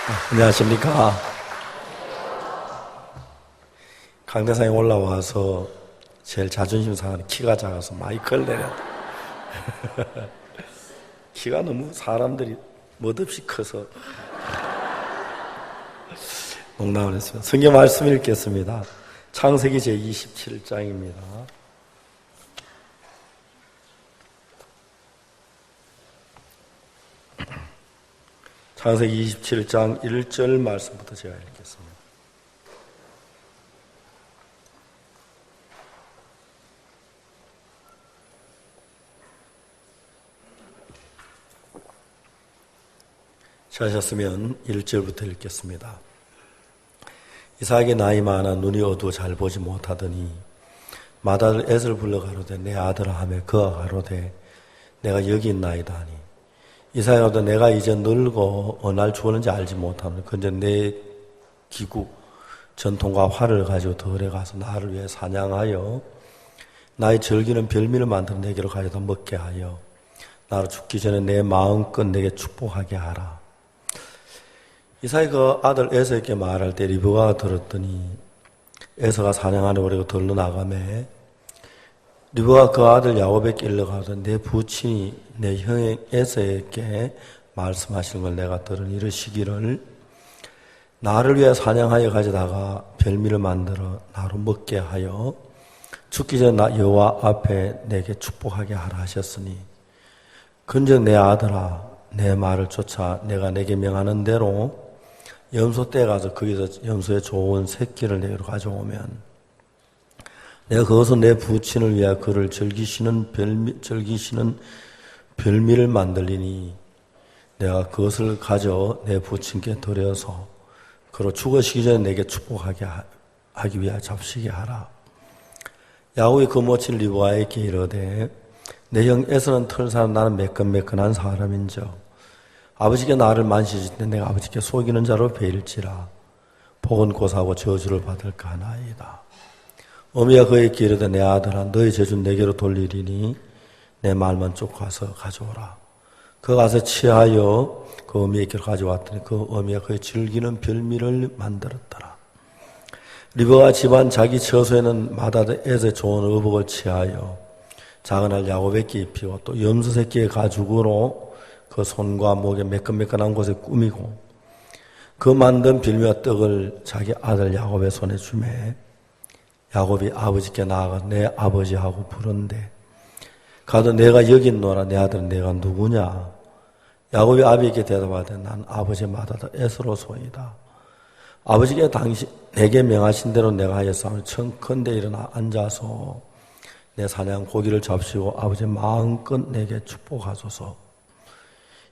안녕하십니까. 강대상에 올라와서 제일 자존심 상하는 키가 작아서 마이크를 내렸다. 키가 너무 사람들이 멋없이 커서 농담을 했습니다. 성경 말씀 읽겠습니다. 창세기 제27장입니다. 창세기 27장 1절 말씀부터 제가 읽겠습니다. 찾으셨으면 1절부터 읽겠습니다. 이삭이 나이 많아 눈이 어두워 잘 보지 못하더니 마다를 에서를 불러 가로되 내 아들아 하며 그가 가로되 내가 여기 있나이다 하니 이삭이 가로되 내가 이제 늙어 어느 날 죽었는지 알지 못하노니 그런데 내 기국 전통과 활을 가지고 들에 가서 나를 위해 사냥하여 나의 즐기는 별미를 만들어 내게로 가져다 먹게 하여 나로 죽기 전에 내 마음껏 내게 축복하게 하라. 이삭이 그 아들 에서에게 말할 때 리브가가 들었더니 에서가 사냥하러 버리고 들러 나가매 리브가 그 아들 야곱에게 일러가서 내 부친이 내 형 에서에게 말씀하시는 걸 내가 들으니 이르시기를 나를 위해 사냥하여 가져다가 별미를 만들어 나로 먹게 하여 죽기 전에 나 여호와 앞에 내게 축복하게 하라 하셨으니 근즉 내 아들아 내 말을 쫓아 내가 내게 명하는 대로 염소 떼에 가서 거기서 염소의 좋은 새끼를 내게로 가져오면 내가 그것은 내 부친을 위하여 그를 즐기시는 별미를 만들리니 내가 그것을 가져 내 부친께 드려서 그로 죽으시기 전에 내게 축복하게 하기 위하여 잡수게 하라. 야곱이 그 모친 리브가에게 이르되 내 형 에서는 털사람 나는 매끈매끈한 사람인즉 아버지께 나를 만지실 때 내가 아버지께 속이는 자로 베일지라 복은 고사하고 저주를 받을까 하나이다. 어미가 그에게 이르되 내 아들아 너의 재주는 내게로 돌리리니 내 말만 쫓고 가서 가져오라. 그가 가서 취하여 그 어미에게로 가져왔더니 그 어미가 그의 즐기는 별미를 만들었더라. 리브가 집안 자기 처소에는 마다드 에서의 좋은 의복을 취하여 작은 알 야곱에게 입히고 또 염소 새끼의 가죽으로 그 손과 목에 매끈매끈한 곳에 꾸미고 그 만든 별미와 떡을 자기 아들 야곱의 손에 주매 야곱이 아버지께 나아가 내 아버지하고 부른대 가도 내가 여기 있노라 내 아들은 내가 누구냐 야곱이 아비에게 대답하되 난 아버지 마다다 에서로소이다 아버지께 당신 내게 명하신 대로 내가 하였사오니 청컨대 일어나 앉아서 내 사냥 고기를 잡수고 아버지 마음껏 내게 축복하소서.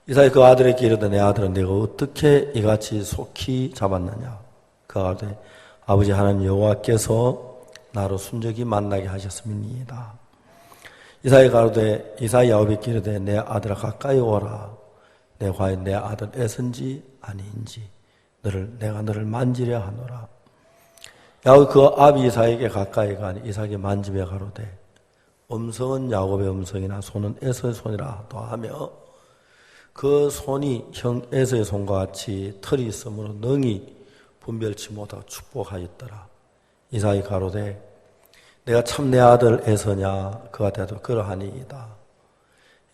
이삭이 그 아들에게 이르되 내 아들은 내가 어떻게 이같이 속히 잡았느냐. 그가 가로되 아버지 하나님 여호와께서 나로 순적이 만나게 하셨음이니이다. 이삭이 가로되 이삭이 야곱에게 이르되 내 아들아 가까이 오라. 내 과연 내 아들 에서인지 아닌지 내가 너를 만지려 하노라. 야곱이 그 아비 이삭에게 가까이 가니 이삭이 만지며 가로되 음성은 야곱의 음성이나 손은 에서의 손이라 또 하며 그 손이 형 에서의 손과 같이 털이 있으므로 능히 분별치 못하고 축복하였더라. 이삭이 가로되 내가 참 내 아들 에서냐 그가 대답 그러하니이다.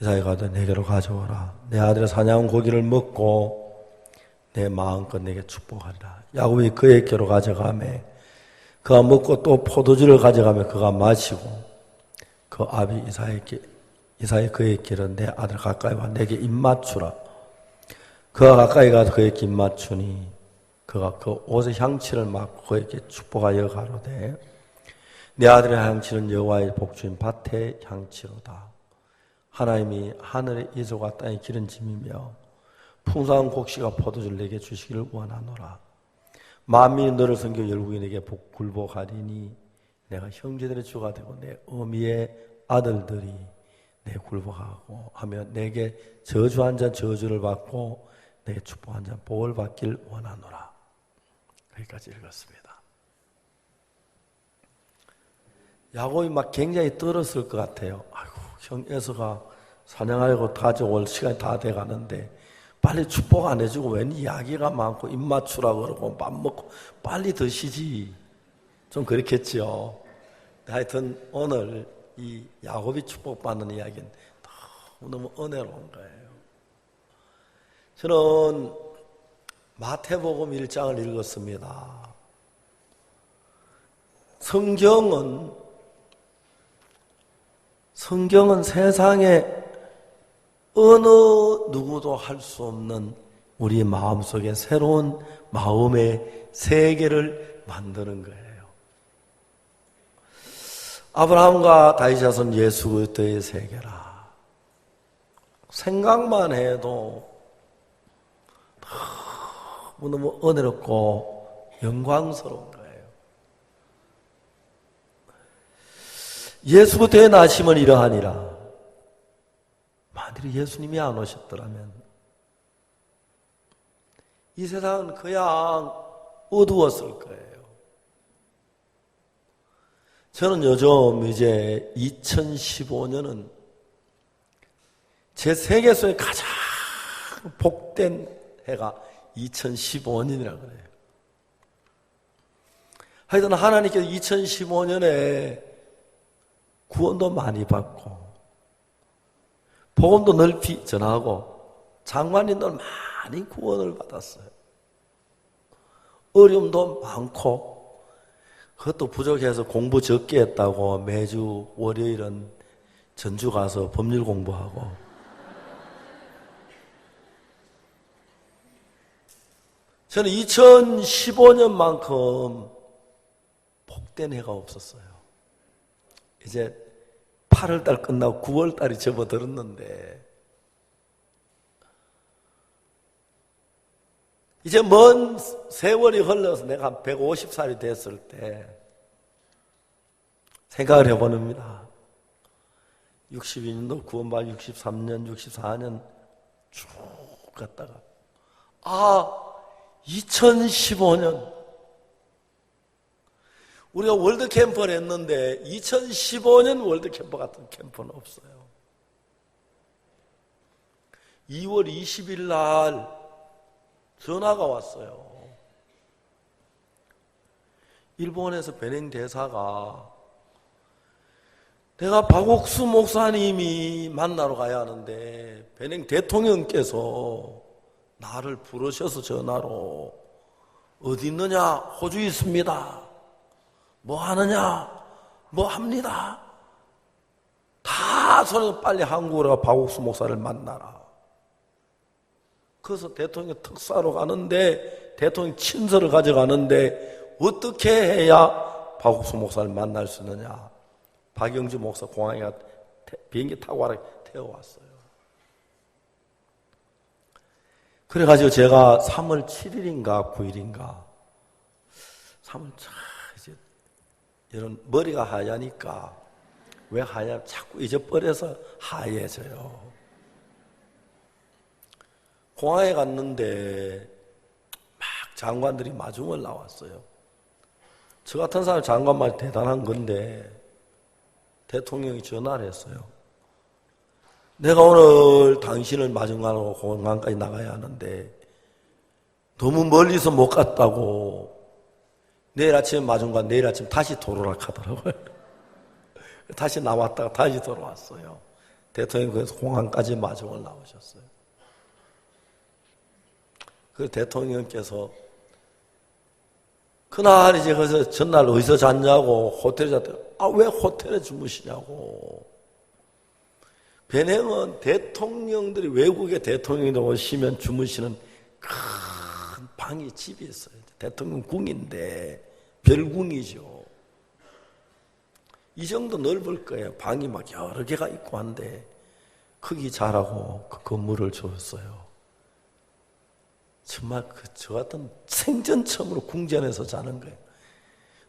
이삭이 가로되 내게로 가져오라. 내 아들의 사냥한 고기를 먹고 내 마음껏 내게 축복하리라. 야곱이 그에게로 가져가매 그가 먹고 또 포도주를 가져가며 그가 마시고 그 아비 이삭이 그에게 이르되 내 아들 가까이 와 내게 입 맞추라. 그가 가까이 가서 그에게 입 맞추니 그가 그 옷의 향취를 맡고 그에게 축복하여 가로되 내 아들의 향취는 여호와의 복주인 밭의 향취로다. 하나님이 하늘의 이슬과 땅의 기름짐이며 풍성한 곡식과 포도주를 내게 주시기를 원하노라. 만민이 너를 섬겨 열국이 내게 굴복하리니 내가 형제들의 주가 되고 내 어미의 아들들이 내 굴복하고 하며 내게 저주한 자 저주를 받고 내게 축복한 자 복을 받길 원하노라. 여기까지 읽었습니다. 야곱이 막 굉장히 떨었을 것 같아요. 아이고 형 에서가 사냥하려고 가져올 시간이 다 돼가는데 빨리 축복 안 해주고 웬 이야기가 많고 입 맞추라고 그러고 밥 먹고 빨리 드시지. 좀 그렇겠지요. 하여튼 오늘 이 야곱이 축복받는 이야기는 너무 은혜로운 거예요. 저는 마태복음 1장을 읽었습니다. 성경은 세상에 어느 누구도 할 수 없는 우리 마음속에 새로운 마음의 세계를 만드는 거예요. 아브라함과 다윗 자손 예수 그리스도의 세계라. 생각만 해도 너무 은혜롭고 영광스러운 거예요. 예수 그리스도의 나심은 이러하니라. 만일 예수님이 안 오셨더라면 이 세상은 그냥 어두웠을 거예요. 저는 요즘 이제 2015년은 제 세계 속에 가장 복된 해가 2015년이라고 그래요. 하여튼 하나님께서 2015년에 구원도 많이 받고 복음도 넓히 전하고 장관님들 많이 구원을 받았어요. 어려움도 많고 그것도 부족해서 공부 적게 했다고 매주 월요일은 전주 가서 법률 공부하고 저는 2015년만큼 복된 해가 없었어요. 이제 8월달 끝나고 9월달이 접어들었는데 이제 먼 세월이 흘러서 내가 한 150살이 됐을 때 생각을 해보는입니다. 62년도 구원받 63년, 64년 쭉 갔다가 2015년 우리가 월드캠프를 했는데 2015년 월드캠프 같은 캠프는 없어요. 2월 20일 날 전화가 왔어요. 일본에서 베냉 대사가 내가 박옥수 목사님이 만나러 가야 하는데 베냉 대통령께서 나를 부르셔서 전화로 어디 있느냐? 호주에 있습니다. 뭐 하느냐? 뭐 합니다. 다 소리 빨리 한국으로 박옥수 목사를 만나라. 그래서 대통령 특사로 가는데 대통령 친서를 가져가는데 어떻게 해야 박옥수 목사를 만날 수 있느냐? 박영주 목사 공항에 비행기 타고 와라 태워왔어요. 그래가지고 제가 3월 7일인가 9일인가 3월 이제 이런 머리가 하얘니까 왜 하얘? 자꾸 잊어버려서 하얘져요. 공항에 갔는데 막 장관들이 마중을 나왔어요. 저 같은 사람 장관만 대단한 건데 대통령이 전화를 했어요. 내가 오늘 당신을 마중하러 공항까지 나가야 하는데 너무 멀리서 못 갔다고 내일 아침에 마중가 내일 아침 다시 돌아오라 하더라고요. 다시 나왔다가 다시 돌아왔어요. 대통령이 그래서 공항까지 마중을 나오셨어요. 그 대통령께서 그날 이제 그래서 전날 어디서 잤냐고 호텔에 잤대요. 왜 호텔에 주무시냐고. 베냉은 대통령들이 외국의 대통령이 오시면 주무시는 큰 방이 집이 있어요. 대통령 궁인데 별궁이죠. 이 정도 넓을 거예요. 방이 막 여러 개가 있고 한데 크기 잘하고 그 건물을 줬어요. 정말 저 같은 생전 처음으로 궁전에서 자는 거예요.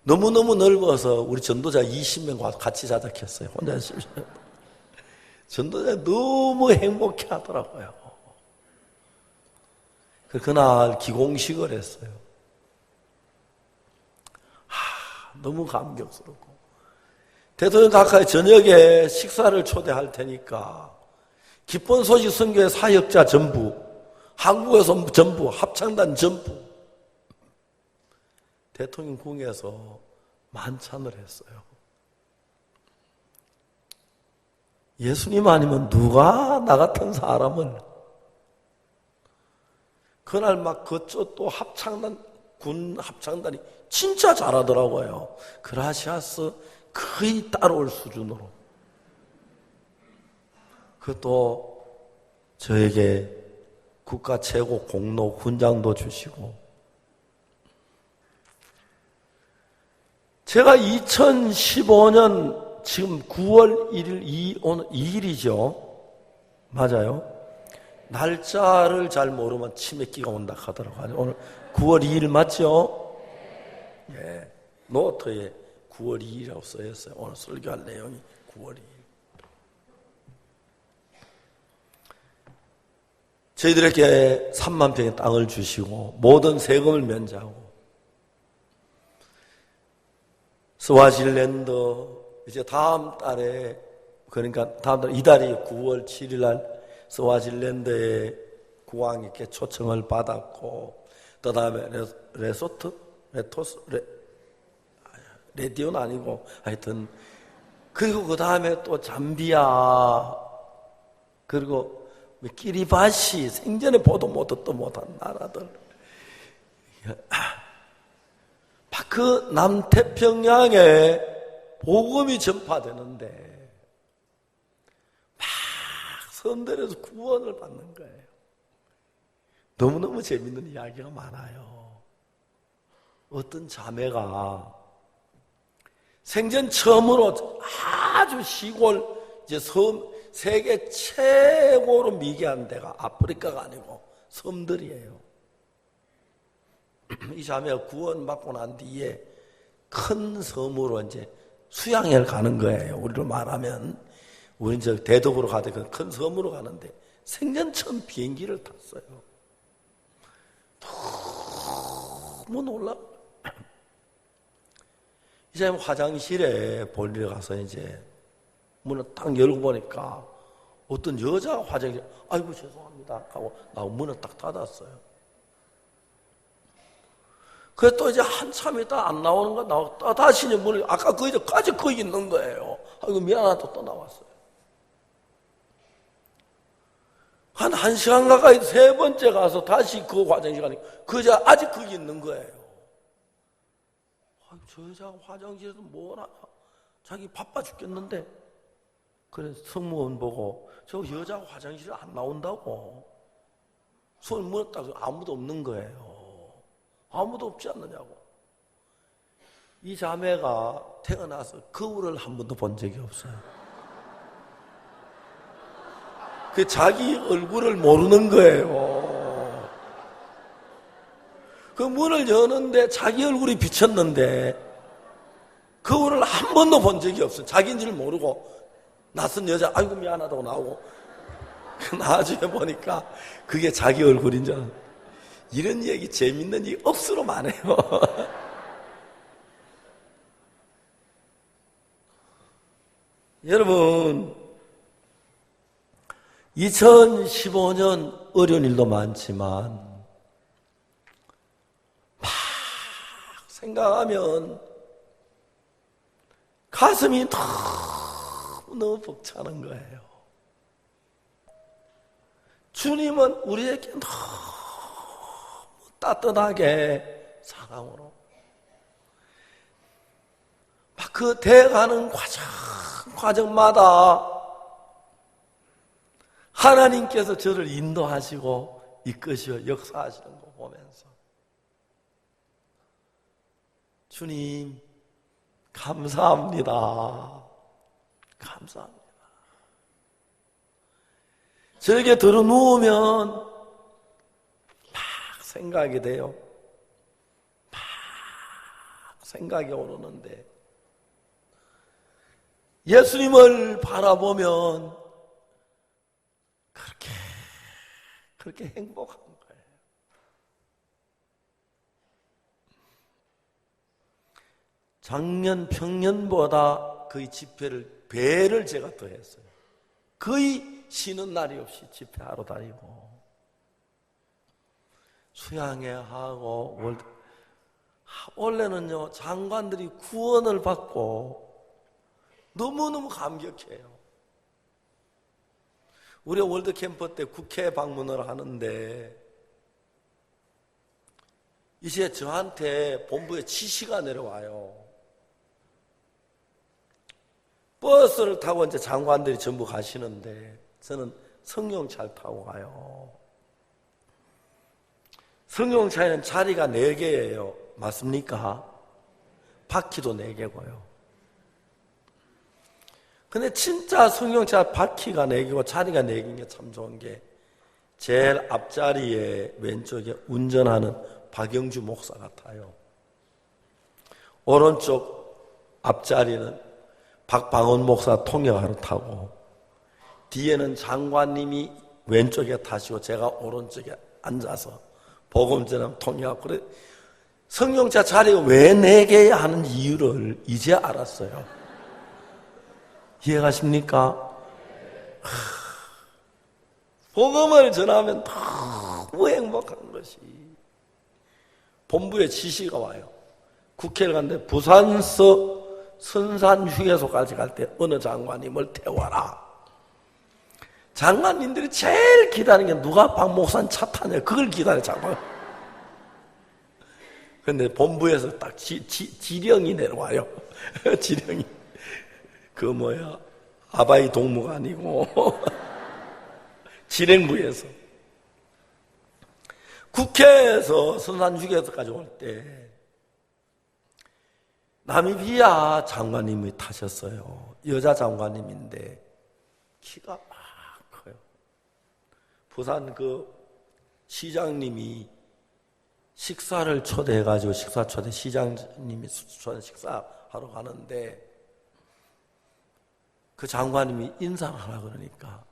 너무너무 넓어서 우리 전도자 20명 같이 자자 했어요. 혼자 쉬시면. 전도자 너무 행복해 하더라고요. 그날 기공식을 했어요. 너무 감격스럽고. 대통령 가까이 저녁에 식사를 초대할 테니까 기쁜 소식 선교회 사역자 전부 한국에서 전부, 합창단 전부 대통령궁에서 만찬을 했어요. 예수님 아니면 누가 나 같은 사람을 그날 막 그쪽 또 합창단 군 합창단이 진짜 잘하더라고요. 그라시아스 거의 따라올 수준으로. 그것도 저에게 국가 최고 공로 훈장도 주시고. 제가 2015년 지금 9월 1일, 오늘 2일이죠. 맞아요. 날짜를 잘 모르면 치매기가 온다 하더라고요. 오늘 9월 2일 맞죠? 예. 노트에 9월 2일이라고 써있어요. 오늘 설교할 내용이 9월 2일. 저희들에게 3만 평의 땅을 주시고 모든 세금을 면제하고 스와질랜드 이제 다음 달에 그러니까 다음 달 이달이 9월 7일 날 스와질랜드의 국왕에게 초청을 받았고 그 다음에 레디오는 아니고 하여튼 그리고 그 다음에 또 잠비아 그리고 키리바시 생전에 보도 못한 나라들 그 남태평양에 복음이 전파되는데 막 선들에서 구원을 받는 거예요. 너무너무 재밌는 이야기가 많아요. 어떤 자매가 생전 처음으로 아주 시골 이제 세계 최고로 미개한 데가 아프리카가 아니고 섬들이에요. 이 자매가 구원받고 난 뒤에 큰 섬으로 이제 수양회를 가는 거예요. 우리로 말하면 우린 저 대덕으로 가되 큰 섬으로 가는데 생전 처음 비행기를 탔어요. 너무 놀라. 이 자매 화장실에 볼일에 가서 이제 문을 딱 열고 보니까 어떤 여자가 화장실에 아이고 죄송합니다 하고 나하고 문을 딱 닫았어요. 그래서 또 이제 한참 있다 안 나오는 거 나오고 다시 이제 문을 아까 거기까지 거기 있는 거예요. 아이고 미안하다 또 나왔어요. 한 1시간 가까이 세 번째 가서 다시 그 화장실 가니까 그 여자 아직 거기 있는 거예요. 아이고 저 여자가 화장실에서 뭘 하냐. 자기 바빠 죽겠는데. 그래서 성무원 보고 저 여자가 화장실에 안 나온다고. 손을 물었다고 아무도 없는 거예요. 아무도 없지 않느냐고. 이 자매가 태어나서 거울을 한 번도 본 적이 없어요. 그 자기 얼굴을 모르는 거예요. 그 문을 여는데 자기 얼굴이 비쳤는데 거울을 한 번도 본 적이 없어요. 자기인지를 모르고 낯선 여자 아이고 미안하다고 나오고 나중에 보니까 그게 자기 얼굴인 줄 알았어요. 이런 얘기 재밌는 얘기 억수로 많아요. 여러분 2015년 어려운 일도 많지만 막 생각하면 가슴이 너무 벅차는 거예요. 주님은 우리에게 너무 따뜻하게 사랑으로 막 그 대가는 과정마다 하나님께서 저를 인도하시고 이끄시어 역사하시는 거 보면서 주님 감사합니다. 감사합니다. 저에게 들어 누우면 막 생각이 돼요. 막 생각이 오르는데 예수님을 바라보면 그렇게 행복한 거예요. 작년 평년보다 거의 집회를 배를 제가 더 했어요. 거의 쉬는 날이 없이 집회하러 다니고 수양회 하고 원래는요 장관들이 구원을 받고 너무너무 감격해요. 우리 월드캠프 때 국회 방문을 하는데 이제 저한테 본부에 지시가 내려와요. 버스를 타고 이제 장관들이 전부 가시는데 저는 승용차를 타고 가요. 승용차에는 자리가 4개예요. 맞습니까? 바퀴도 4개고요. 근데 진짜 승용차 바퀴가 4개고 자리가 4개인 게 참 좋은 게 제일 앞자리에 왼쪽에 운전하는 박영주 목사가 타요. 오른쪽 앞자리는 박방원 목사 통역하러 타고 뒤에는 장관님이 왼쪽에 타시고 제가 오른쪽에 앉아서 복음 전하면 통역하고 그래. 승용차 자리가 왜 4개야 하는 이유를 이제 알았어요. 이해가십니까? 복음을 전하면 너무 행복한 것이 본부에 지시가 와요. 국회를 갔는데 부산서 선산 휴게소까지 갈 때 어느 장관님을 태워라. 장관님들이 제일 기다리는 게 누가 박 목사님 차 타냐 그걸 기다려 장관. 근데 본부에서 딱 지령이 내려와요. 지령이 아바이 동무가 아니고 진행부에서 국회에서 선산 휴게소까지 올 때 나미비아 장관님이 타셨어요. 여자 장관님인데 키가 막 커요. 부산 시장님이 식사를 초대해가지고 시장님이 식사하러 가는데 그 장관님이 인사를 하라 그러니까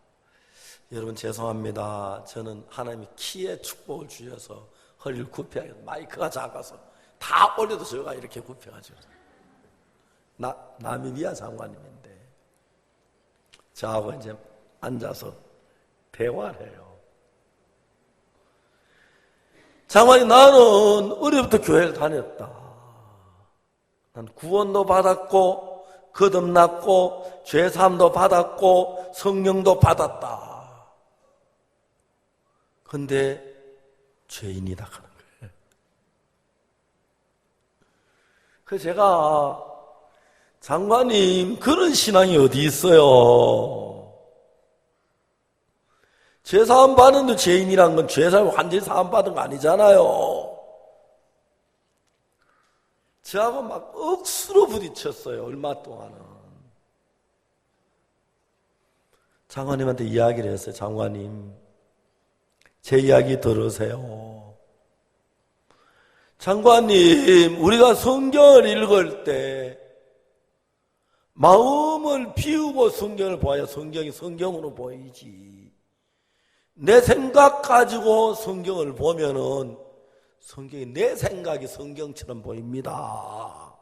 여러분 죄송합니다. 저는 하나님이 키에 축복을 주셔서 허리를 굽혀야 마이크가 작아서 다 올려도 저가 이렇게 굽혀가지고 나미비아 장관님인데 저하고 이제 앉아서 대화를 해요. 장관이 나는 어려부터 교회를 다녔다. 난 구원도 받았고 거듭났고 죄사함도 받았고 성령도 받았다. 근데 죄인이다 하는 거예요. 그래서 제가 장관님 그런 신앙이 어디 있어요? 죄사함 받는데 죄인이란 건 죄사함 완전히 사함 받은 거 아니잖아요. 저하고 막 억수로 부딪혔어요. 얼마 동안은. 장관님한테 이야기를 했어요. 장관님 제 이야기 들으세요. 장관님 우리가 성경을 읽을 때 마음을 비우고 성경을 보아야 성경이 성경으로 보이지. 내 생각 가지고 성경을 보면은 성경이 내 생각이 성경처럼 보입니다.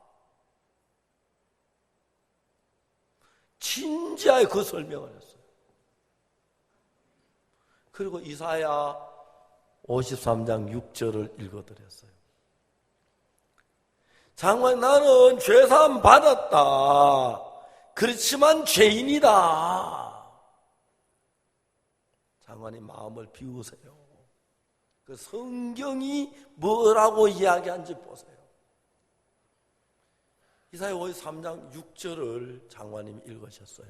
진지하게 그 설명을 했어요. 그리고 이사야 53장 6절을 읽어드렸어요. 장관 나는 죄사함 받았다. 그렇지만 죄인이다. 장관님 마음을 비우세요. 그 성경이 뭐라고 이야기하는지 보세요. 이사야 53장 6절을 장관님이 읽으셨어요.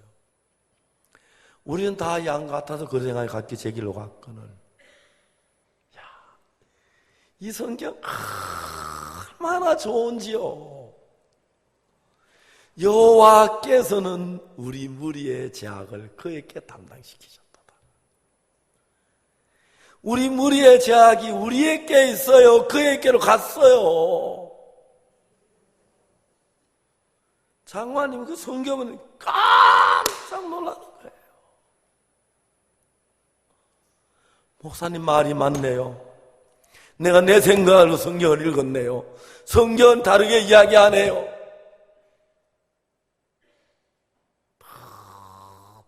우리는 다 양 같아서 그 생각이 각기 제 길로 갔거늘. 이 성경 얼마나 좋은지요. 여호와께서는 우리 무리의 죄악을 그에게 담당시키셨다. 우리 무리의 죄악이 우리에게 있어요. 그에게로 갔어요. 장관님 그 성경은 깜짝 놀라는 거예요. 목사님 말이 맞네요. 내가 내 생각으로 성경을 읽었네요. 성경은 다르게 이야기하네요.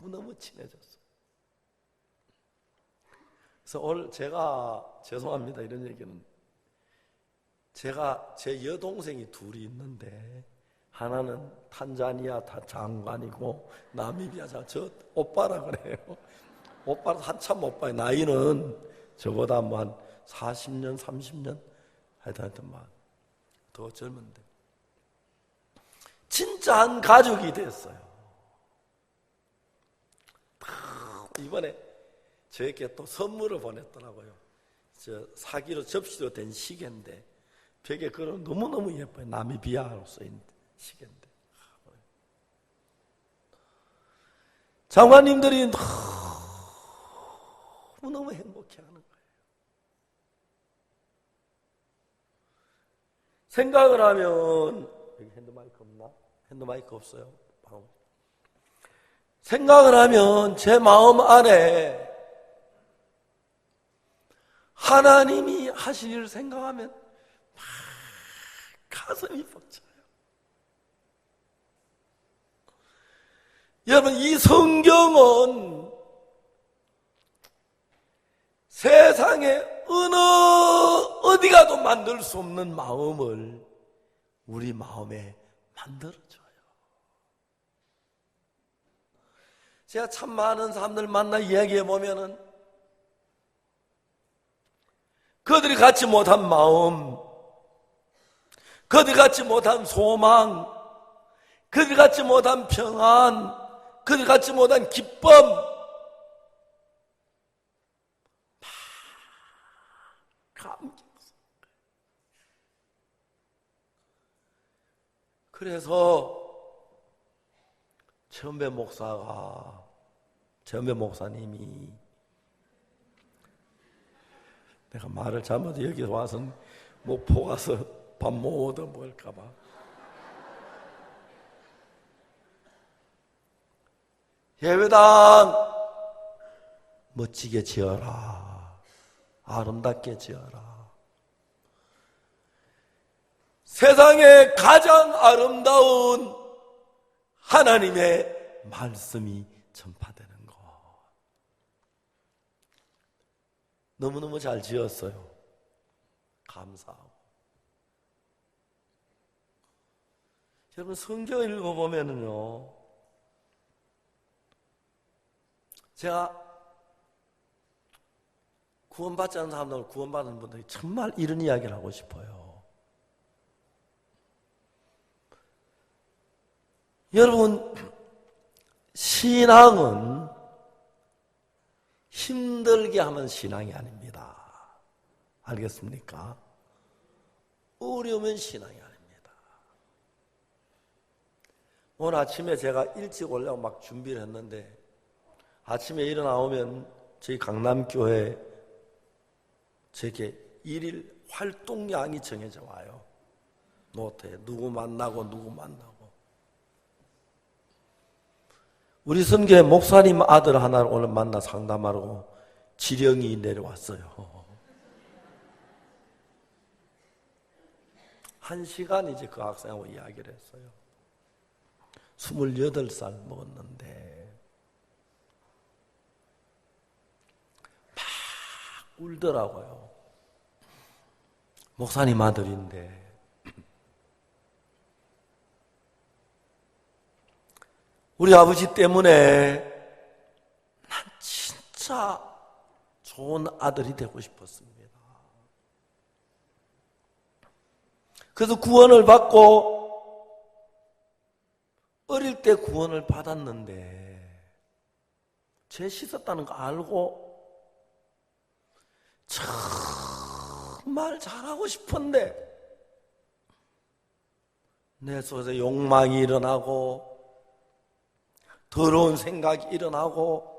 너무 친해졌어요. 그래서 오늘 제가 죄송합니다 이런 얘기는 제 여동생이 둘이 있는데 하나는 탄자니아 장관이고 나미비아 저 오빠라 그래요. 오빠도 한참 오빠예요. 나이는 저보다 뭐 한 40년 30년 하여튼 더 젊은데 진짜 한 가족이 됐어요. 이번에 저에게 또 선물을 보냈더라고요. 저 사기로 접시로 된 시계인데 벽에 걸어 너무너무 예뻐요. 나미비아로 쓰인 시계인데 장관님들이 너무 행복해하는 거예요. 생각을 하면 여기 핸드마이크 없나? 핸드마이크 없어요. 생각을 하면 제 마음 안에 하나님이 하실 일을 생각하면 막 가슴이 벅차요. 여러분, 이 성경은 세상에 어디 가도 만들 수 없는 마음을 우리 마음에 만들어줘요. 제가 참 많은 사람들 만나 이야기해 보면은 그들이 갖지 못한 마음, 그들이 갖지 못한 소망, 그들이 갖지 못한 평안, 그들이 갖지 못한 기쁨, 감격스러워요. 그래서 전배 목사님이 내가 말을 잘못 여기 와서 목포 가서 밥 못 얻어 먹을까 봐 예배당 멋지게 지어라, 아름답게 지어라, 세상에 가장 아름다운 하나님의 말씀이 전파되는 것. 너무너무 잘 지었어요. 감사하고. 여러분, 성경을 읽어보면은요, 제가 구원받지 않은 사람들, 구원받은 분들이 정말 이런 이야기를 하고 싶어요. 여러분, 신앙은 힘들게 하면 신앙이 아닙니다. 알겠습니까? 어려우면 신앙이 아닙니다. 오늘 아침에 제가 일찍 올라고 막 준비를 했는데 아침에 일어나오면 저희 강남교회 제게 일일 활동량이 정해져 와요. 노트에 누구 만나고 우리 선교회 목사님 아들 하나를 오늘 만나 상담하러 지령이 내려왔어요. 1시간 이제 그 학생하고 이야기를 했어요. 28살 먹었는데 막 울더라고요. 목사님 아들인데 우리 아버지 때문에 난 진짜 좋은 아들이 되고 싶었습니다. 그래서 구원을 받고 어릴 때 구원을 받았는데 죄 씻었다는 거 알고 정말 잘하고 싶은데 내 속에서 욕망이 일어나고 더러운 생각이 일어나고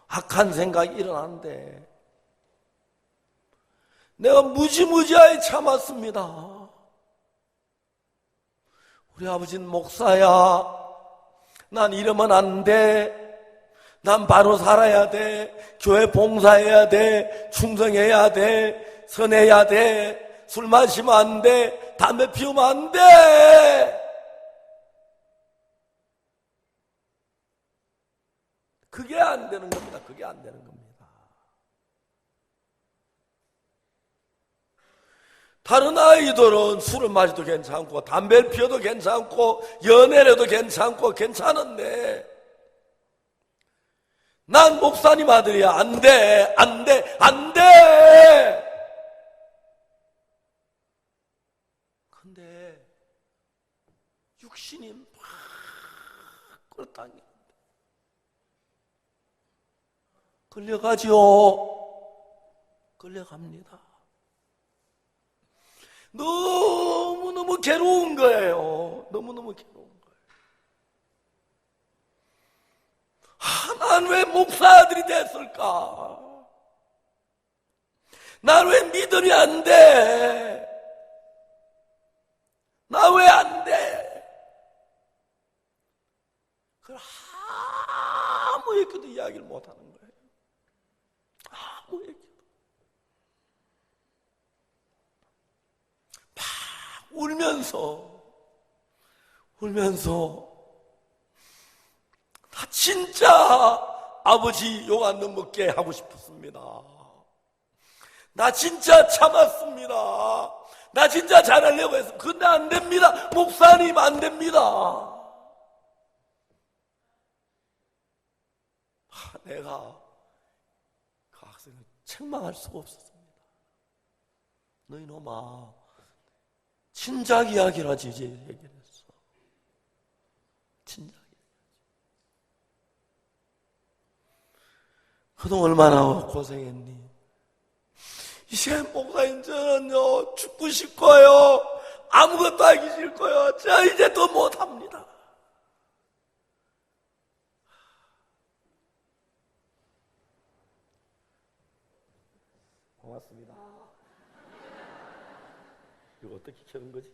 악한 생각이 일어나는데 내가 무지무지하게 참았습니다. 우리 아버지는 목사야. 난 이러면 안 돼. 난 바로 살아야 돼. 교회 봉사해야 돼. 충성해야 돼. 선해야 돼. 술 마시면 안 돼. 담배 피우면 안 돼. 그게 안 되는 겁니다. 그게 안 되는 겁니다. 다른 아이들은 술을 마셔도 괜찮고 담배를 피워도 괜찮고 연애를 해도 괜찮고 괜찮은데 난 목사님 아들이야. 안 돼, 안 돼, 안 돼. 근데 육신이 막 끌어당기는데 끌려가지요. 끌려갑니다. 너무너무 괴로운 거예요. 너무너무 괴로운 거예요. 난 왜 목사들이 됐을까? 난 왜 믿음이 안 돼? 나 왜 안 돼? 그걸 아무 얘기도 이야기를 못 하는 거예요. 아무 얘기도. 울면서 나 진짜 아버지 욕 안 먹게 하고 싶었습니다. 나 진짜 참았습니다. 나 진짜 잘하려고 했어. 근데 안 됩니다. 목사님 안 됩니다. 내가 그 학생을 책망할 수가 없었습니다. 너희 놈아, 진작 이야기를 하지 이제 얘기를 했어. 진작. 그동안 얼마나 고생했니? 이제 목사님 저는요 죽고 싶고요. 아무것도 하기 싫고요. 저 이제 더 못합니다. 고맙습니다. 이거 어떻게 켜는 거지?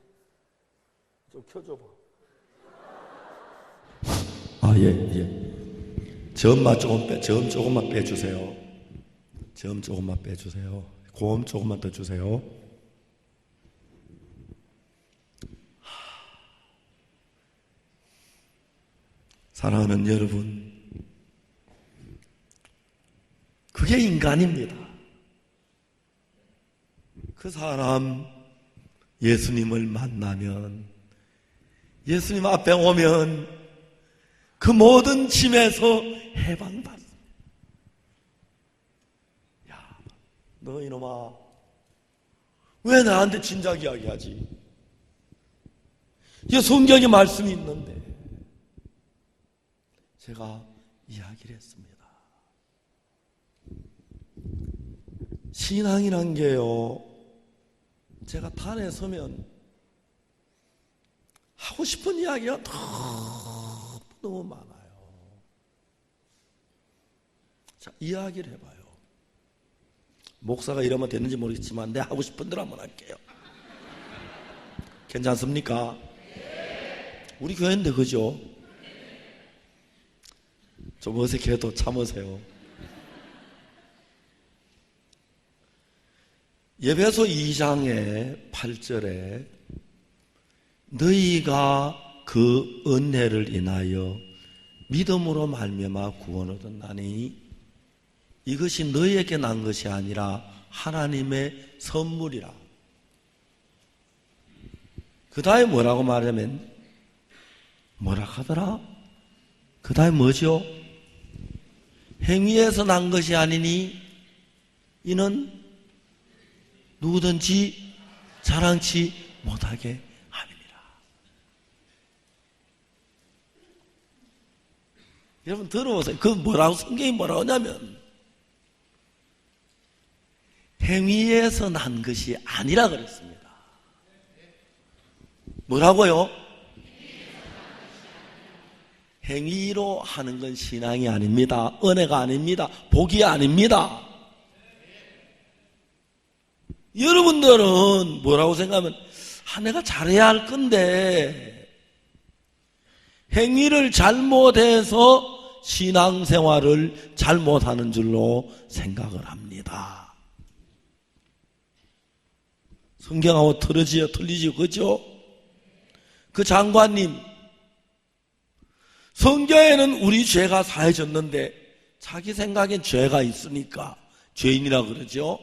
좀 켜줘봐. 예. 점 조금만 빼주세요. 점 조금만 빼주세요. 고음 조금만 더 주세요. 사랑하는 여러분, 그게 인간입니다. 그 사람 예수님을 만나면, 예수님 앞에 오면 그 모든 짐에서 해방받습니다. 야, 너 이놈아, 왜 나한테 진작 이야기하지? 이 성경에 말씀이 있는데 제가 이야기를 했습니다. 신앙이란 게요, 제가 단에 서면 하고 싶은 이야기가 너무 많아요. 자, 이야기를 해봐요. 목사가 이러면 되는지 모르겠지만 내 하고 싶은 대로 한번 할게요. 괜찮습니까? 우리 교회인데 그죠? 좀 어색해도 참으세요. 에베소 2장의 8절에 너희가 그 은혜를 인하여 믿음으로 말미암아 구원을 얻었나니 이것이 너희에게 난 것이 아니라 하나님의 선물이라. 그 다음에 뭐라고 말하면 뭐라 하더라? 그 다음에 뭐죠? 행위에서 난 것이 아니니 이는 누구든지 자랑치 못하게 함이니라. 여러분 들어보세요. 그 뭐라고 성경이 뭐라고 하냐면 행위에서 난 것이 아니라 그랬습니다. 뭐라고요? 행위로 하는 건 신앙이 아닙니다. 은혜가 아닙니다. 복이 아닙니다. 여러분들은 뭐라고 생각하면 내가 잘해야 할 건데 행위를 잘못해서 신앙생활을 잘못하는 줄로 생각을 합니다. 성경하고 틀리지요, 그죠? 그 장관님, 성경에는 우리 죄가 사해졌는데 자기 생각엔 죄가 있으니까 죄인이라 그러죠.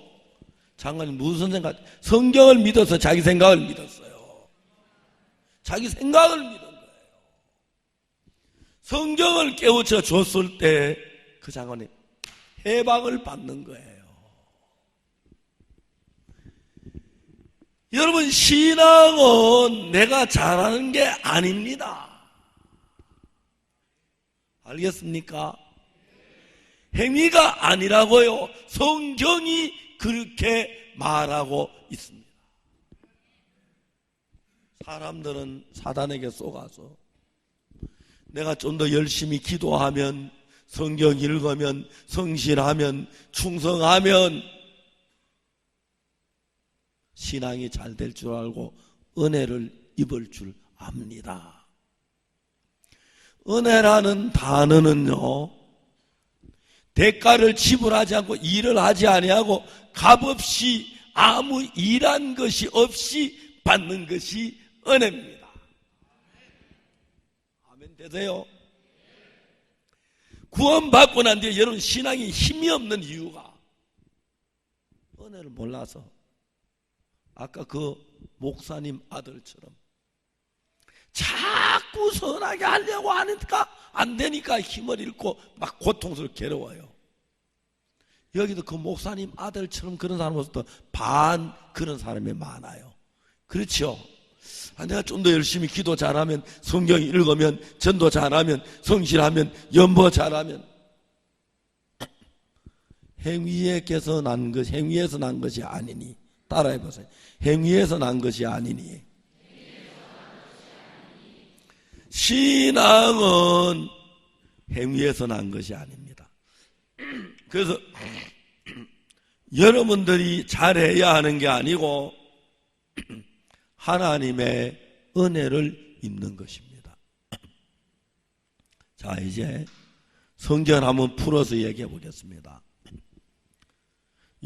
장관님 무슨 생각? 성경을 믿어서 자기 생각을 믿었어요. 자기 생각을 믿은 거예요. 성경을 깨우쳐 줬을 때 그 장관이 해방을 받는 거예요. 여러분, 신앙은 내가 잘하는 게 아닙니다. 알겠습니까? 행위가 아니라고요. 성경이 그렇게 말하고 있습니다. 사람들은 사단에게 속아서 내가 좀 더 열심히 기도하면, 성경 읽으면, 성실하면, 충성하면 신앙이 잘 될 줄 알고 은혜를 입을 줄 압니다. 은혜라는 단어는요, 대가를 지불하지 않고 일을 하지 아니하고 값없이 아무 일한 것이 없이 받는 것이 은혜입니다. 아멘 되세요? 구원받고 난 뒤에 여러분 신앙이 힘이 없는 이유가 은혜를 몰라서, 아까 그 목사님 아들처럼 자꾸 선하게 하려고 하니까 안 되니까 힘을 잃고 막 고통스럽게 괴로워요. 여기도 그 목사님 아들처럼 그런 사람 모습도 반 그런 사람이 많아요. 그렇죠? 내가 좀 더 열심히 기도 잘하면, 성경 읽으면, 전도 잘하면, 성실하면, 연보 잘하면 행위에서 난 것이 아니니. 따라해보세요. 행위에서 난 것이 아니니. 신앙은 행위에서 난 것이 아닙니다. 그래서 여러분들이 잘해야 하는 게 아니고 하나님의 은혜를 입는 것입니다. 자, 이제 성경 한번 풀어서 얘기해 보겠습니다.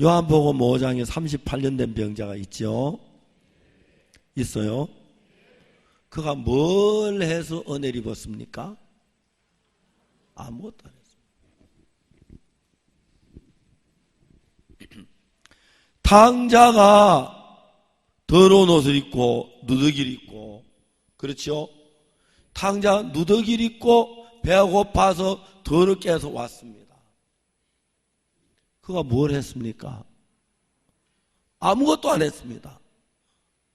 요한복음 5장에 38년 된 병자가 있죠? 있어요? 그가 뭘 해서 은혜를 입었습니까? 아무것도 안 했습니다. 탕자가 더러운 옷을 입고 누더기를 입고, 그렇죠? 탕자 누더기를 입고 배가 고파서 더럽게 해서 왔습니다. 그가 뭘 했습니까? 아무것도 안 했습니다.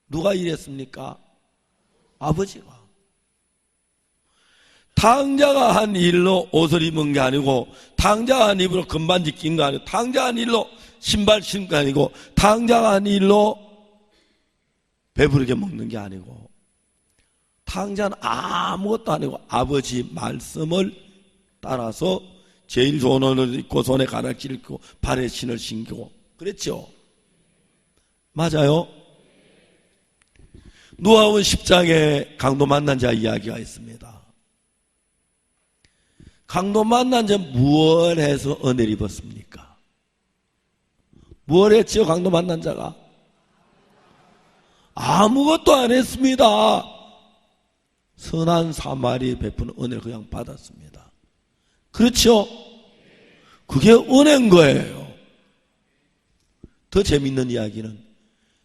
누가 일했습니까? 아버지가. 탕자가 한 일로 옷을 입은 게 아니고, 탕자가 한 일로 금반지 낀 거 아니고, 탕자가 한 일로 신발 신은 게 아니고, 탕자가 한 일로 배부르게 먹는 게 아니고, 탕자는 아무것도 아니고 아버지 말씀을 따라서 제일 좋은 옷을 입고 손에 가락지를 입고 발에 신을 신기고 그랬죠. 맞아요? 누가복음 10장에 강도 만난 자 이야기가 있습니다. 강도 만난 자 무엇을 해서 은혜를 입었습니까? 무엇을 했죠? 강도 만난 자가 아무것도 안 했습니다. 선한 사마리 베푸는 은혜를 그냥 받았습니다. 그렇죠? 그게 은혜인 거예요. 더 재밌는 이야기는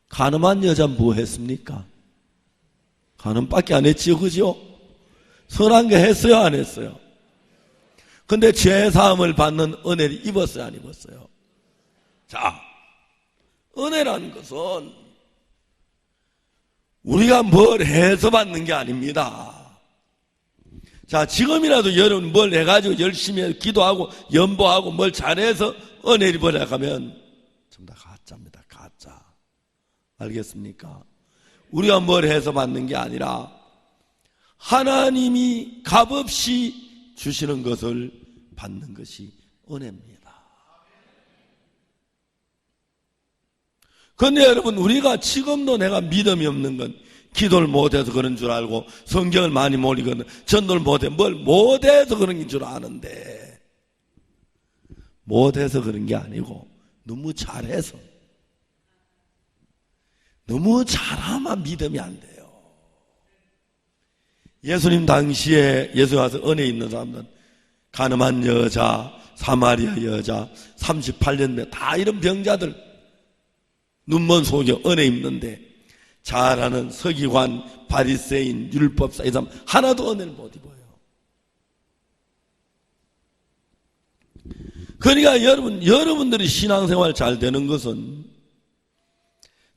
가늠한 여자 뭐 했습니까? 가늠밖에 안 했지요, 그죠? 선한 게 했어요, 안 했어요? 근데 죄사함을 받는 은혜를 입었어요, 안 입었어요? 자, 은혜라는 것은 우리가 뭘 해서 받는 게 아닙니다. 자, 지금이라도 여러분 뭘 해가지고 열심히 기도하고 연보하고 뭘 잘해서 은혜를 받으려고 하면 전부 다 가짜입니다. 가짜. 알겠습니까? 우리가 뭘 해서 받는 게 아니라 하나님이 값없이 주시는 것을 받는 것이 은혜입니다. 그런데 여러분, 우리가 지금도 내가 믿음이 없는 건 기도를 못해서 그런 줄 알고, 성경을 많이 못 읽거든, 전도를 못해, 뭘 못해서 그런 줄 아는데, 못해서 그런 게 아니고 너무 잘해서, 너무 잘하면 믿음이 안 돼요. 예수님 당시에 예수 와서 은혜 있는 사람들은 가늠한 여자, 사마리아 여자, 38년 다 이런 병자들 눈먼 속에 은혜 입는데 잘하는 서기관, 바리새인, 율법사 이 사람 하나도 은혜를 못 입어요. 그러니까 여러분들이 신앙생활 잘 되는 것은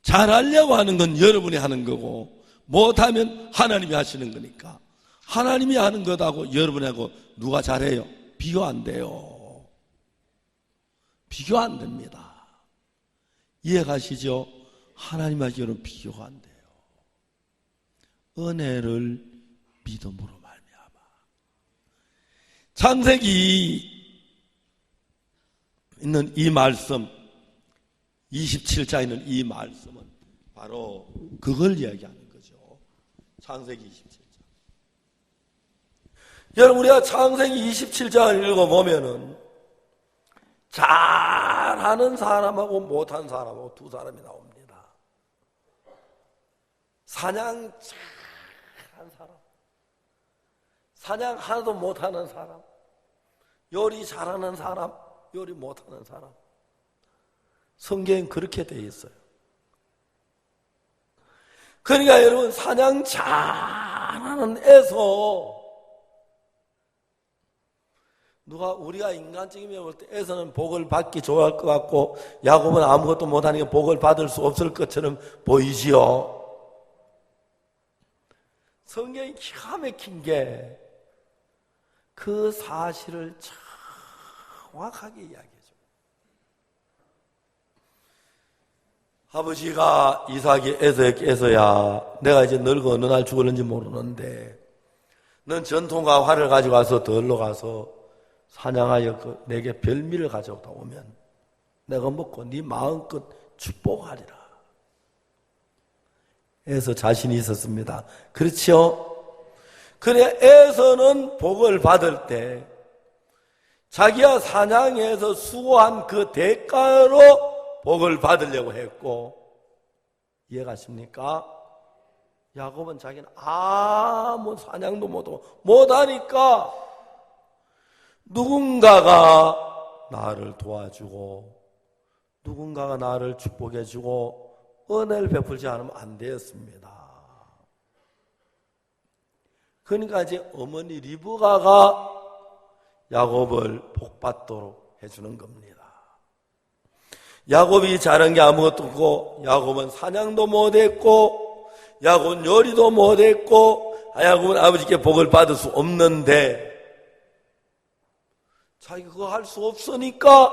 잘하려고 하는 건 여러분이 하는 거고 못하면 하나님이 하시는 거니까 하나님이 하는 것하고 여러분이 하고 누가 잘해요? 비교 안 돼요. 비교 안 됩니다. 이해가시죠? 하나님하고 여러분 비교가 안 돼요. 은혜를 믿음으로 말미암아. 창세기 있는 이 말씀 27장에 있는 이 말씀은 바로 그걸 이야기하는 거죠. 창세기 27장. 여러분 우리가 창세기 27장을 읽어보면은 잘하는 사람하고 못하는 사람하고 두 사람이 나옵니다. 사냥 잘한 사람, 사냥 하나도 못하는 사람, 요리 잘하는 사람, 요리 못하는 사람. 성경엔 그렇게 되어 있어요. 그러니까 여러분 사냥 잘하는 에서 우리가 인간적이면 볼 때 에서는 복을 받기 좋아할 것 같고 야곱은 아무것도 못하니까 복을 받을 수 없을 것처럼 보이지요. 성경이 기가 막힌 게 그 사실을 정확하게 이야기해줘요. 아버지가 이삭이 에서야 내가 이제 늙어 어느 날 죽을는지 모르는데 넌 전통과 활을 가지고 가서 들러 가서 사냥하여 내게 별미를 가져다 오면 내가 먹고 네 마음껏 축복하리라. 에서 자신이 있었습니다. 그렇죠? 그래 에서는 복을 받을 때 자기가 사냥해서 수고한 그 대가로 복을 받으려고 했고 이해가십니까? 야곱은 자기는 아무 사냥도 못하니까 누군가가 나를 도와주고 누군가가 나를 축복해주고 은혜를 베풀지 않으면 안 되었습니다. 그러니까 이제 어머니 리브가가 야곱을 복받도록 해주는 겁니다. 야곱이 잘한 게 아무것도 없고 야곱은 사냥도 못했고 야곱은 요리도 못했고 야곱은 아버지께 복을 받을 수 없는데 자기가 그거 할 수 없으니까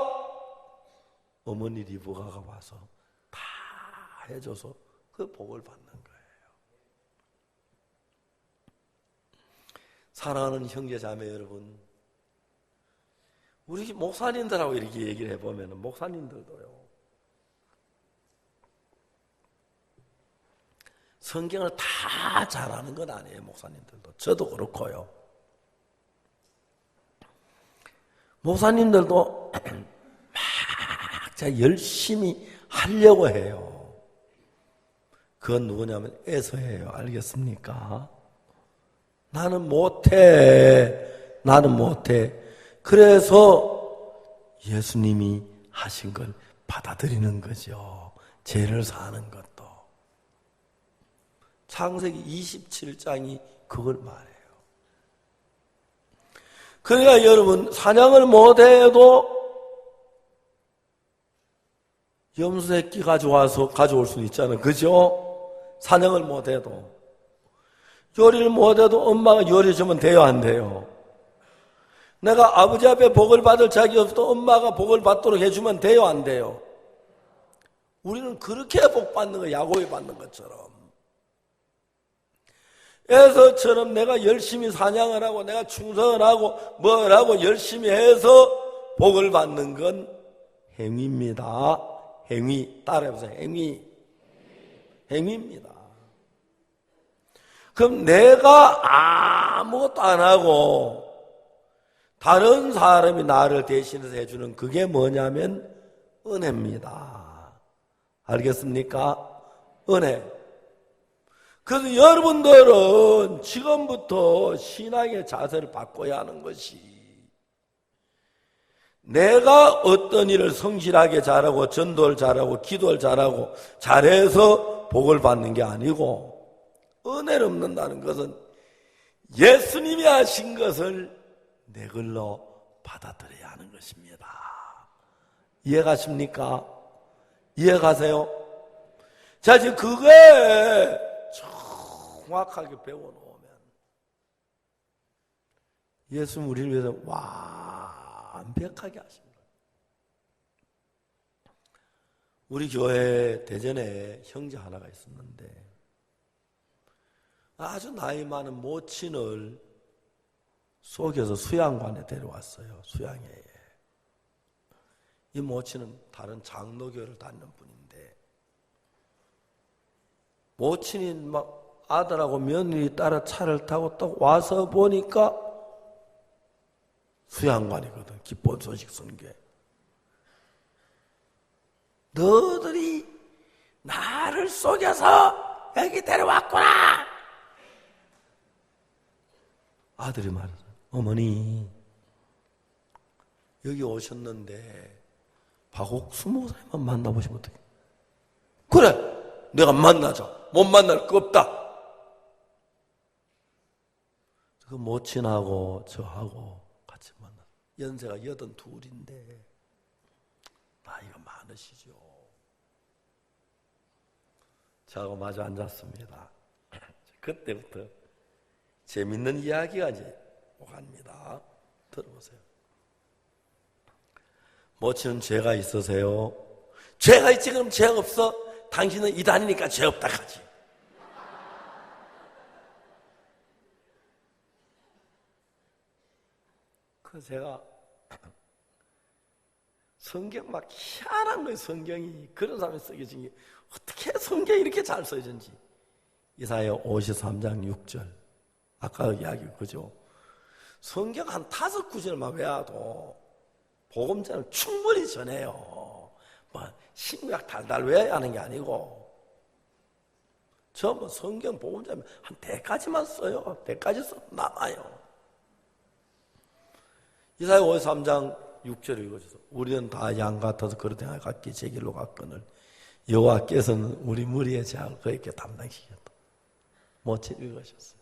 어머니 리브가가 와서 다 해줘서 그 복을 받는 거예요. 사랑하는 형제 자매 여러분, 우리 목사님들하고 이렇게 얘기를 해보면 목사님들도요 성경을 다 잘하는 건 아니에요. 목사님들도 저도 그렇고요. 목사님들도 막 열심히 하려고 해요. 그건 누구냐면 에서예요. 알겠습니까? 나는 못해. 그래서 예수님이 하신 걸 받아들이는 거죠. 죄를 사는 것도. 창세기 27장이 그걸 말해요. 그러니까 여러분 사냥을 못해도 염소 새끼 가져올 수 있잖아요. 그죠? 사냥을 못해도 요리를 못해도 엄마가 요리해주면 돼요, 안 돼요? 내가 아버지 앞에 복을 받을 자격이 없어도 엄마가 복을 받도록 해주면 돼요, 안 돼요? 우리는 그렇게 복 받는 거, 야곱이 받는 것처럼. 에서처럼 내가 열심히 사냥을 하고 내가 충성을 하고 뭘 하고 열심히 해서 복을 받는 건 행위입니다. 행위. 따라해보세요. 행위입니다. 그럼 내가 아무것도 안 하고 다른 사람이 나를 대신해서 해주는 그게 뭐냐면 은혜입니다. 알겠습니까? 은혜. 그래서 여러분들은 지금부터 신앙의 자세를 바꿔야 하는 것이 내가 어떤 일을 성실하게 잘하고 전도를 잘하고 기도를 잘하고 잘해서 복을 받는 게 아니고, 은혜를 얻는다는 것은 예수님이 하신 것을 내 걸로 받아들여야 하는 것입니다. 이해가십니까? 이해가세요? 자, 지금 그거에 정확하게 배워놓으면 예수님 우리를 위해서 완벽하게 하십니다. 우리 교회 대전에 형제 하나가 있었는데 아주 나이 많은 모친을 속여서 수양관에 데려왔어요. 수양회에. 이 모친은 다른 장로교를 다니는 분인데 모친이 막 아들하고 며느리 따라 차를 타고 딱 와서 보니까 수양관이거든. 기쁜 소식 쓴 게. 너들이 나를 속여서 여기 데려왔구나. 아들이 말했어. 어머니, 여기 오셨는데 박옥수 목사님만 만나보시면 어떡해? 그래, 내가 만나자. 못 만날 거 없다. 그 모친하고 저하고 같이 만나. 연세가 82인데 나이가 많으시죠. 저하고 마주 앉았습니다. 그때부터 재밌는 이야기가 이제 오갑니다. 들어보세요. 모친은 죄가 있으세요? 죄가 있지 그럼 죄 없어? 당신은 이단이니까 죄 없다 하지. 그래서 제가 성경 막 희한한 거예요. 성경이 그런 사람이 써진 게 어떻게 성경이 이렇게 잘 써진지. 이사야 53장 6절 아까 이야기 그죠? 성경 한 5구절만 외워도 복음자는 충분히 전해요. 뭐 신구약 달달 외워야 하는 게 아니고 전부 성경 복음자면 한 100가지만 써요. 100가지 써도 남아요. 이사야 53장 6절 읽어주세요. 우리는 다 양 같아서 그릇 행하여 각기 제 길로 갔거늘 여호와께서는 우리 무리의 죄악을 그에게 담당시켰다. 멋지 읽으셨어요.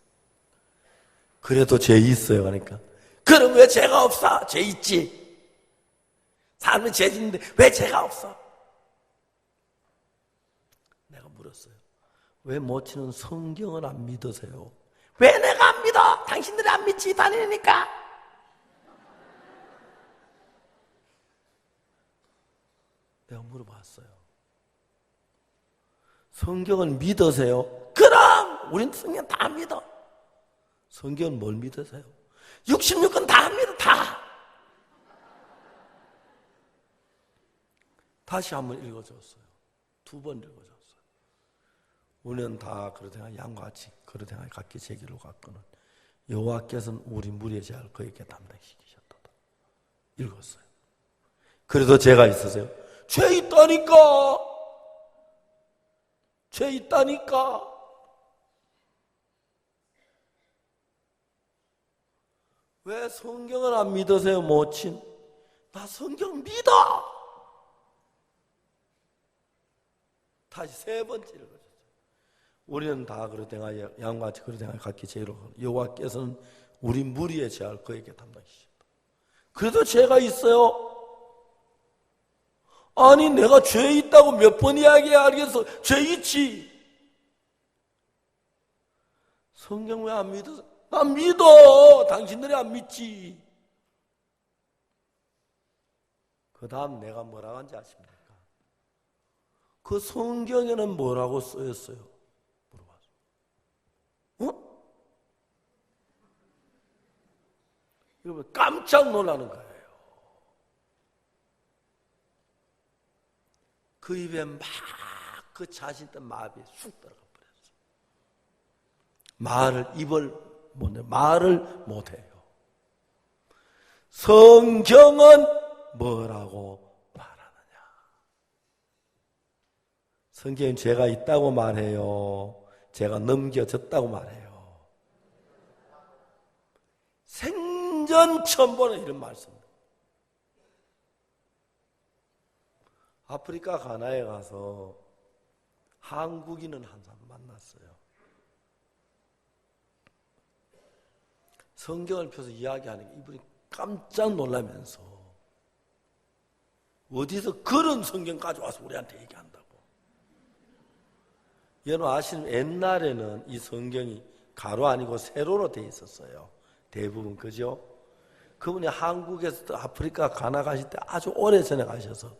그래도 죄 있어요. 그러니까 그럼 왜 죄가 없어? 죄 있지. 사람은 죄 짓는데 왜 죄가 없어? 내가 물었어요. 왜 모치는 성경을 안 믿으세요? 왜 내가 안 믿어? 당신들이 안 믿지 다니니까. 내가 물어봤어요. 성경을 믿으세요? 그럼 우린 성경 다 믿어. 성경은 뭘 믿으세요? 66권 다 믿어. 다. 다시 한번 읽어줬어요. 2번 읽어줬어요. 우리는 다 그릇 행하여 양과 같이 그릇 행하여 각기 제 길로 갔거늘 여호와께서는 우리 무리의 죄를 그에게 담당시키셨다. 읽었어요. 그래도 죄가 있으세요? 죄 있다니까. 죄 있다니까. 왜 성경을 안 믿으세요, 모친? 나 성경 믿어. 다시 3번째 읽어줬어요. 우리는 다 그릇 행하여 양과 같이 그릇 행하여 각기 죄로 여호와께서는 우리 무리의 죄를 그에게 담당시켰다. 그래도 죄가 있어요. 아니 내가 죄 있다고 몇 번 이야기해야 알겠어. 죄 있지. 성경 왜 안 믿어? 난 믿어. 당신들이 안 믿지. 그 다음 내가 뭐라고 한지 아십니까? 그 성경에는 뭐라고 쓰였어요? 물어봤어요. 어? 여러분 깜짝 놀라는 거예요. 그 입에 막 그 자신 있던 마음이 쑥 들어가 버렸어요. 말을 못해요. 성경은 뭐라고 말하느냐? 성경은 죄가 있다고 말해요? 죄가 넘겨졌다고 말해요? 생전 처음 보는 이런 말씀입니다. 아프리카 가나에 가서 한국인은 한 사람 만났어요. 성경을 펴서 이야기하는 게 이분이 깜짝 놀라면서 어디서 그런 성경 가져와서 우리한테 얘기한다고. 여러분 아시는 옛날에는 이 성경이 가로 아니고 세로로 돼 있었어요. 대부분 그죠? 그분이 한국에서 아프리카 가나 가실 때 아주 오래전에 가셔서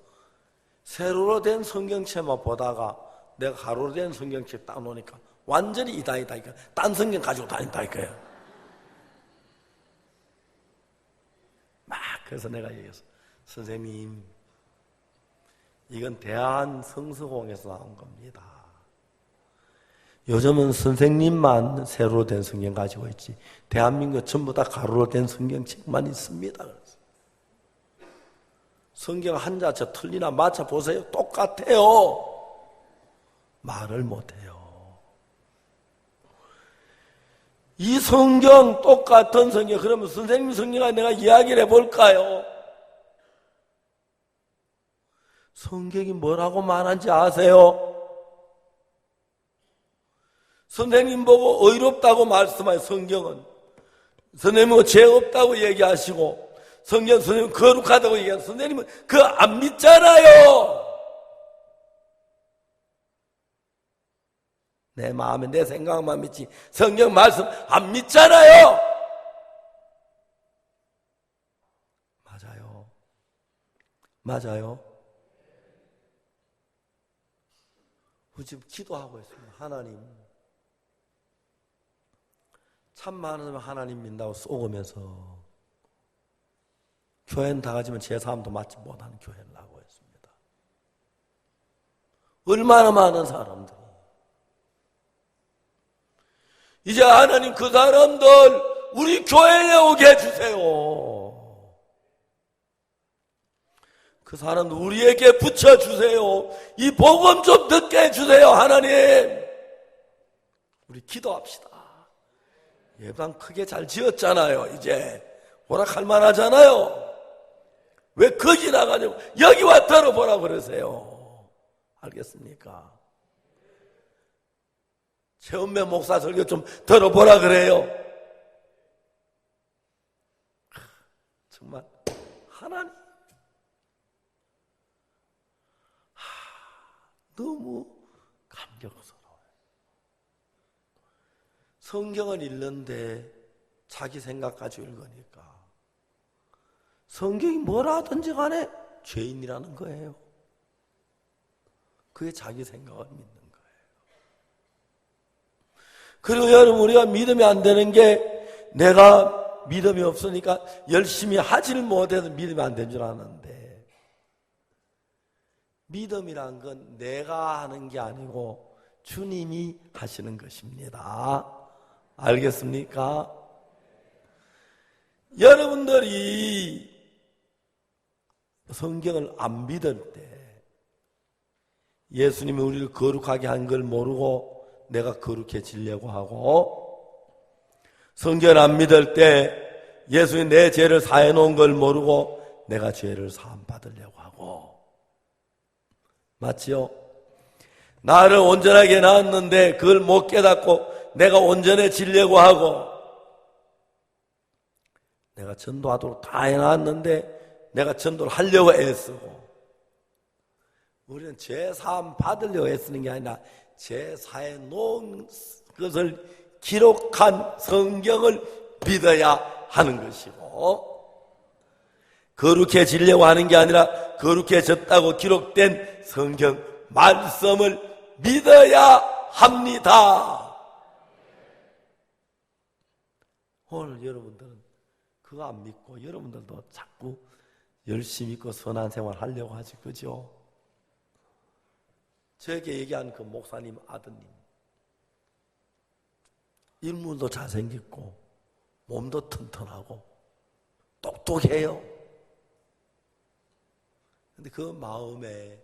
세로로 된 성경책만 보다가 내가 가로로 된 성경책 딱 놓으니까 완전히 이다이다니까 딴 성경 가지고 다닌다니까요. 막 그래서 내가 얘기했어. 선생님, 이건 대한 성서공에서 나온 겁니다. 요즘은 선생님만 세로로 된 성경 가지고 있지 대한민국 전부 다 가로로 된 성경책만 있습니다. 그래서 성경 한자체 틀리나 맞춰 보세요. 똑같아요. 말을 못해요. 이 성경 똑같은 성경, 그러면 선생님 성경을 내가 이야기를 해볼까요? 성경이 뭐라고 말하는지 아세요? 선생님 보고 의롭다고 말씀하여 성경은 선생님은 죄 없다고 얘기하시고 선생님 거룩하다고 얘기하는 선생님은 그거 안 믿잖아요. 내 마음에 내 생각만 믿지 성경 말씀 안 믿잖아요. 맞아요. 맞아요. 지금 기도하고 있습니다. 하나님, 참 많은 사람 하나님 믿는다고 쏘으면서 교회는 다 가지만 제 삶도 맞지 못하는 교회를 하고 있습니다. 얼마나 많은 사람들이 이제 하나님 그 사람들 우리 교회에 오게 해주세요. 그 사람들 우리에게 붙여주세요. 이 복음 좀 듣게 해주세요. 하나님, 우리 기도합시다. 예방 크게 잘 지었잖아요. 이제 오락할 만하잖아요. 왜 거기 나가냐고 여기 와 들어보라 그러세요. 알겠습니까? 최은배 목사 설교 좀 들어보라 그래요. 정말 하나님 너무 감격스러워요. 성경을 읽는데 자기 생각 가지고 읽으니까 성경이 뭐라 하든지 간에 죄인이라는 거예요. 그게 자기 생각을 믿는 거예요. 그리고 여러분, 우리가 믿음이 안 되는 게 내가 믿음이 없으니까 열심히 하지를 못해서 믿음이 안 된 줄 아는데, 믿음이란 건 내가 하는 게 아니고 주님이 하시는 것입니다. 알겠습니까? 여러분들이 성경을 안 믿을 때 예수님이 우리를 거룩하게 한 걸 모르고 내가 거룩해지려고 하고, 성경을 안 믿을 때 예수님이 내 죄를 사해 놓은 걸 모르고 내가 죄를 사함 받으려고 하고, 맞지요? 나를 온전하게 낳았는데 그걸 못 깨닫고 내가 온전해지려고 하고, 내가 전도하도록 다 해놨는데 내가 전도를 하려고 애쓰고, 우리는 죄 사함 받으려고 애쓰는 게 아니라 죄 사해 놓은 것을 기록한 성경을 믿어야 하는 것이고, 거룩해지려고 하는 게 아니라 거룩해졌다고 기록된 성경 말씀을 믿어야 합니다. 오늘 여러분들은 그거 안 믿고 여러분들도 자꾸 열심히 믿고 선한 생활 하려고 하지, 그죠? 저에게 얘기한 그 목사님 아드님, 인물도 잘생겼고 몸도 튼튼하고 똑똑해요. 근데 그 마음에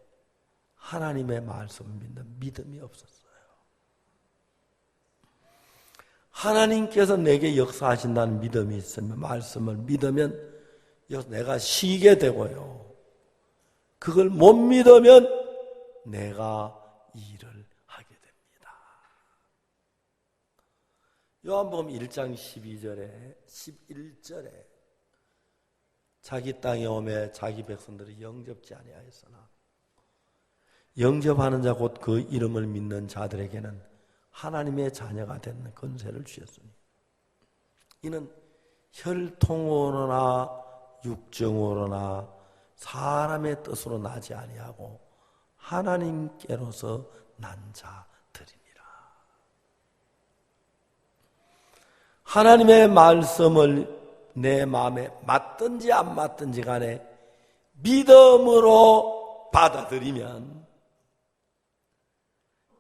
하나님의 말씀을 믿는 믿음이 없었어요. 하나님께서 내게 역사하신다는 믿음이 있으면, 말씀을 믿으면 내가 쉬게 되고요, 그걸 못 믿으면 내가 일을 하게 됩니다. 요한복음 1장 12절에 11절에 자기 땅에 오매 자기 백성들이 영접지 아니하였으나 영접하는 자 곧 그 이름을 믿는 자들에게는 하나님의 자녀가 되는 권세를 주셨으니 이는 혈통으로나 육정으로나 사람의 뜻으로 나지 아니하고 하나님께로서 난 자들이니라. 하나님의 말씀을 내 마음에 맞든지 안 맞든지 간에 믿음으로 받아들이면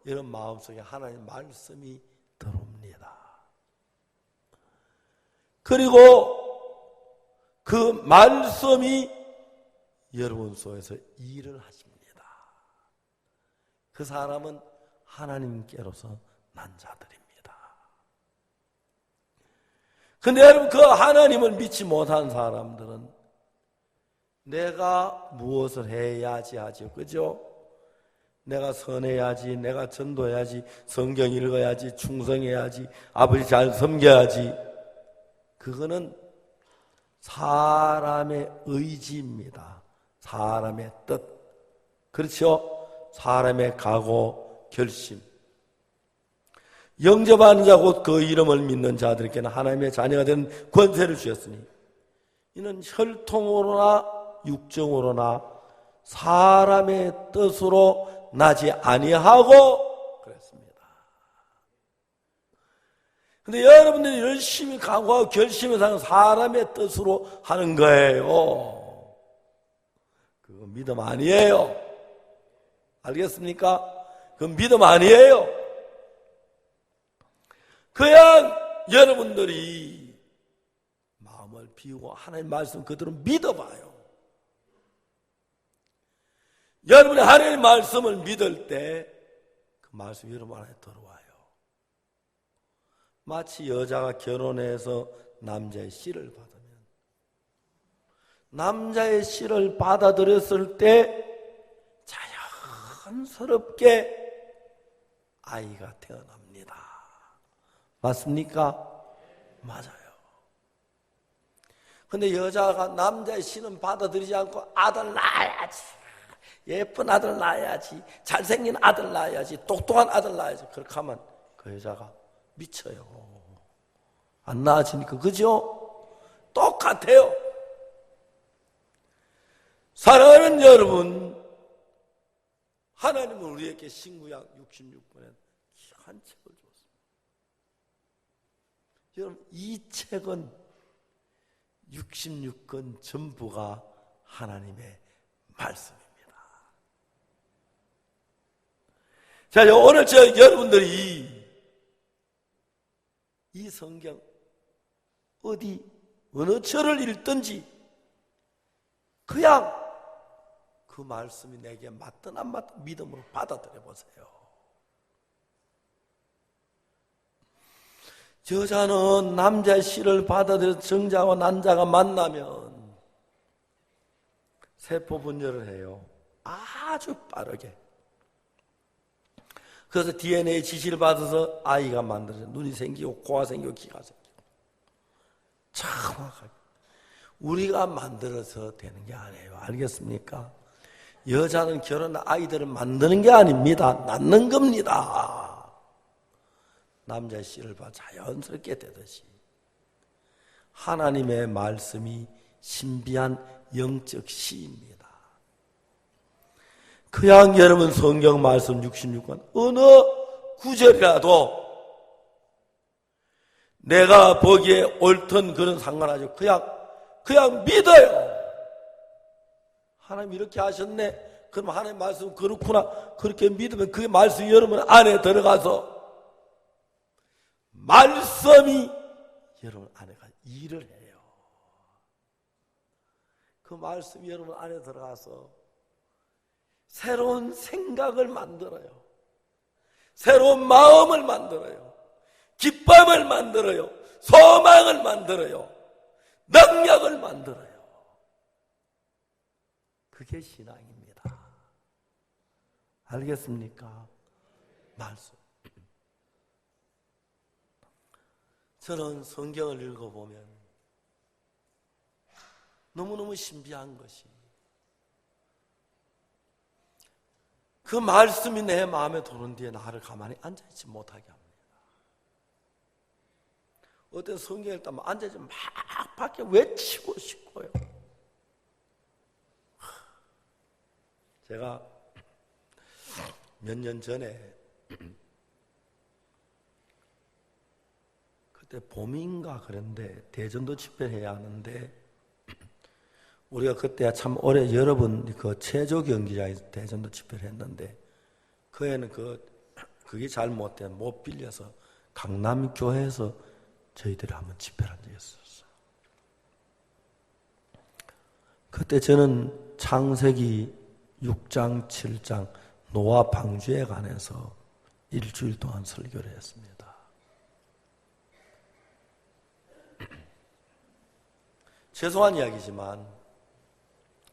이런 마음속에 하나님의 말씀이 들어옵니다. 그리고 그 말씀이 여러분 속에서 일을 하십니다. 그 사람은 하나님께로서 난 자들입니다. 근데 여러분 그 하나님을 믿지 못한 사람들은 내가 무엇을 해야지 하죠. 그죠? 내가 선해야지, 내가 전도해야지, 성경 읽어야지, 충성해야지, 아버지 잘 섬겨야지. 그거는 사람의 의지입니다. 사람의 뜻. 그렇죠? 사람의 각오, 결심. 영접하는 자 곧 그 이름을 믿는 자들에게는 하나님의 자녀가 되는 권세를 주셨으니 이는 혈통으로나 육정으로나 사람의 뜻으로 나지 아니하고 그랬습니다. 근데 여러분들이 열심히 각오하고 결심해서 하는 사람의 뜻으로 하는 거예요. 그거 믿음 아니에요. 알겠습니까? 그건 믿음 아니에요. 그냥 여러분들이 마음을 비우고 하나님 말씀 그대로 믿어봐요. 여러분이 하나님 말씀을 믿을 때 그 말씀이 여러분 안에 들어와요. 마치 여자가 결혼해서 남자의 씨를 받으면 남자의 씨를 받아들였을 때 자연스럽게 아이가 태어납니다. 맞습니까? 맞아요. 근데 여자가 남자의 씨는 받아들이지 않고 아들 낳아야지, 예쁜 아들 낳아야지, 잘생긴 아들 낳아야지, 똑똑한 아들 낳아야지. 그렇게 하면 그 여자가 미쳐요. 안 낳아지니까. 그죠? 똑같아요. 사랑하는 여러분, 하나님은 우리에게 신구약 66권에 귀한 책을 줬습니다. 여러분, 이 책은 66권 전부가 하나님의 말씀입니다. 자, 오늘 여러분들이 이 성경 어느 절을 읽든지 그냥 그 말씀이 내게 맞든 안 맞든 믿음으로 받아들여 보세요. 여자는 남자의 씨를 받아들여서 정자와 난자가 만나면 세포 분열을 해요. 아주 빠르게. 그래서 DNA 지시를 받아서 아이가 만들어져요. 눈이 생기고 코가 생기고 귀가 생기고. 정확하게. 우리가 만들어서 되는 게 아니에요. 알겠습니까? 여자는 결혼 아이들을 만드는 게 아닙니다. 낳는 겁니다. 남자의 씨를 봐 자연스럽게 되듯이 하나님의 말씀이 신비한 영적 씨입니다. 그냥 여러분 성경 말씀 66권 어느 구절이라도 내가 보기에 옳든 그런 상관하죠. 그냥 믿어요. 하나님 이렇게 하셨네. 그럼 하나님 말씀 그렇구나. 그렇게 믿으면 그 말씀이 여러분 안에 들어가서 말씀이 여러분 안에 일을 해요. 그 말씀이 여러분 안에 들어가서 새로운 생각을 만들어요. 새로운 마음을 만들어요. 기쁨을 만들어요. 소망을 만들어요. 능력을 만들어요. 그게 신앙입니다. 알겠습니까? 말씀. 저는 성경을 읽어보면 너무너무 신비한 것이 그 말씀이 내 마음에 도는 뒤에 나를 가만히 앉아있지 못하게 합니다. 어떤 성경 읽다면 앉아있지 막 밖에 외치고 싶고요. 제가 몇 년 전에 그때 봄인가 그런데 대전도 집회해야 하는데 우리가 그때 참 오래 여러 번 그 체조 경기장에서 대전도 집회를 했는데 그 애는 그게 잘못돼 못 빌려서 강남교회에서 저희들이 한번 집회를 한 적이 있었어요. 그때 저는 창세기 6장, 7장 노아 방주에 관해서 일주일 동안 설교를 했습니다. 죄송한 이야기지만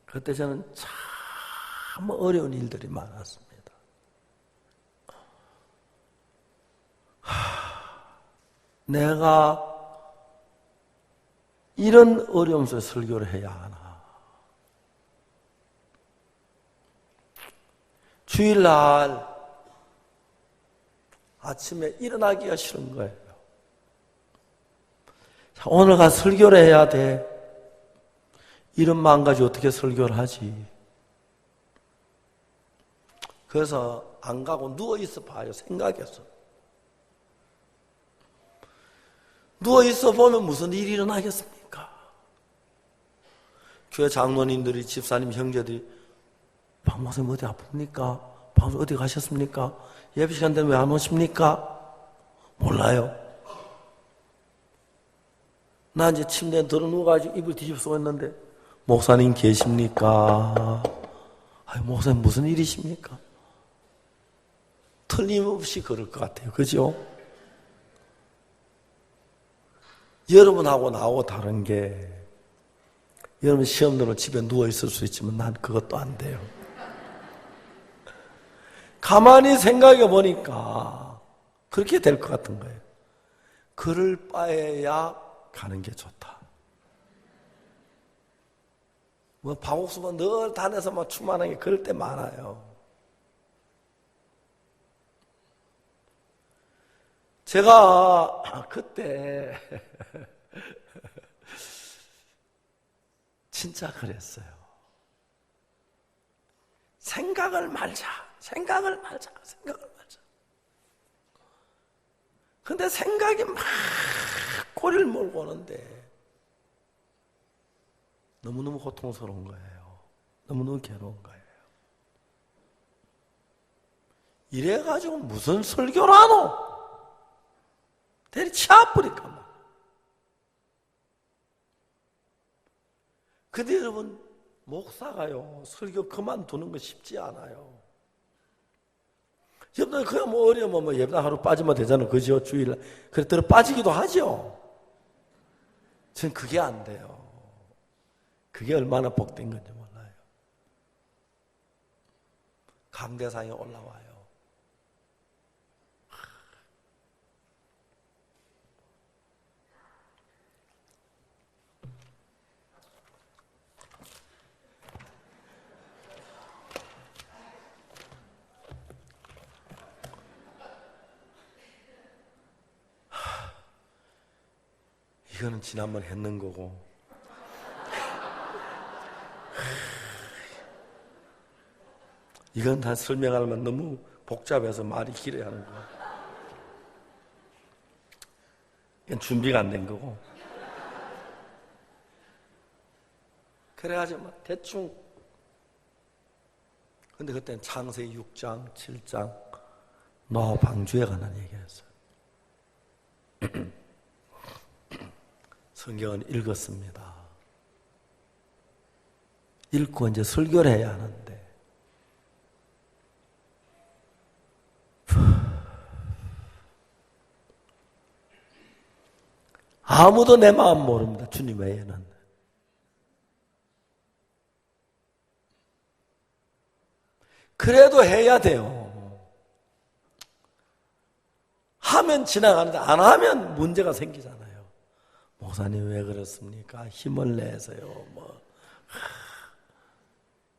그때 저는 참 어려운 일들이 많았습니다. 내가 이런 어려움 속에 설교를 해야 하나. 주일날 아침에 일어나기가 싫은 거예요. 오늘 가서 설교를 해야 돼. 이런 마음 가지고 어떻게 설교를 하지? 그래서 안 가고 누워있어 봐요. 생각해서. 누워있어 보면 무슨 일이 일어나겠습니까? 교회 장로님들이, 집사님, 형제들이 박 목사님 어디 아픕니까? 박 목사님 어디 가셨습니까? 예배 시간 되면 왜 안 오십니까? 몰라요. 나 이제 침대에 들어 누워가지고 이불 뒤집어 쓰고 있는데 목사님 계십니까? 아니, 목사님 무슨 일이십니까? 틀림없이 그럴 것 같아요. 그죠? 여러분하고 나하고 다른 게 여러분 시험 들면 집에 누워있을 수 있지만 난 그것도 안 돼요. 가만히 생각해 보니까 그렇게 될 것 같은 거예요. 그럴 바에야 가는 게 좋다. 뭐 박옥수가 늘 다녀서 막 충만하게 그럴 때 많아요. 제가 그때 진짜 그랬어요. 생각을 말자. 근데 생각이 막 꼬리를 몰고 오는데 너무너무 고통스러운 거예요. 너무너무 괴로운 거예요. 이래가지고 무슨 설교를 하노? 대리 치아뿌리까 뭐. 근데 여러분 목사가요 설교 그만두는 거 쉽지 않아요. 여러분 그냥 뭐 어려우면 뭐 예배 하루 빠지면 되잖아요. 그죠? 주일날 그랬더니 빠지기도 하죠. 전 그게 안 돼요. 그게 얼마나 복된 건지 몰라요. 강대상에 올라와요. 이거는 지난번 했는 거고 이건 다 설명하려면 너무 복잡해서 말이 길어야 하는 거야. 이건 준비가 안 된 거고 그래가지고 막 대충 근데 그때는 창세기 6장 7장 노아 방주에 관한 얘기였어요. 성경은 읽었습니다. 읽고 이제 설교를 해야 하는데 아무도 내 마음 모릅니다. 주님 외에는. 그래도 해야 돼요. 하면 지나가는데 안 하면 문제가 생기잖아요. 목사님 왜 그렇습니까? 힘을 내세요.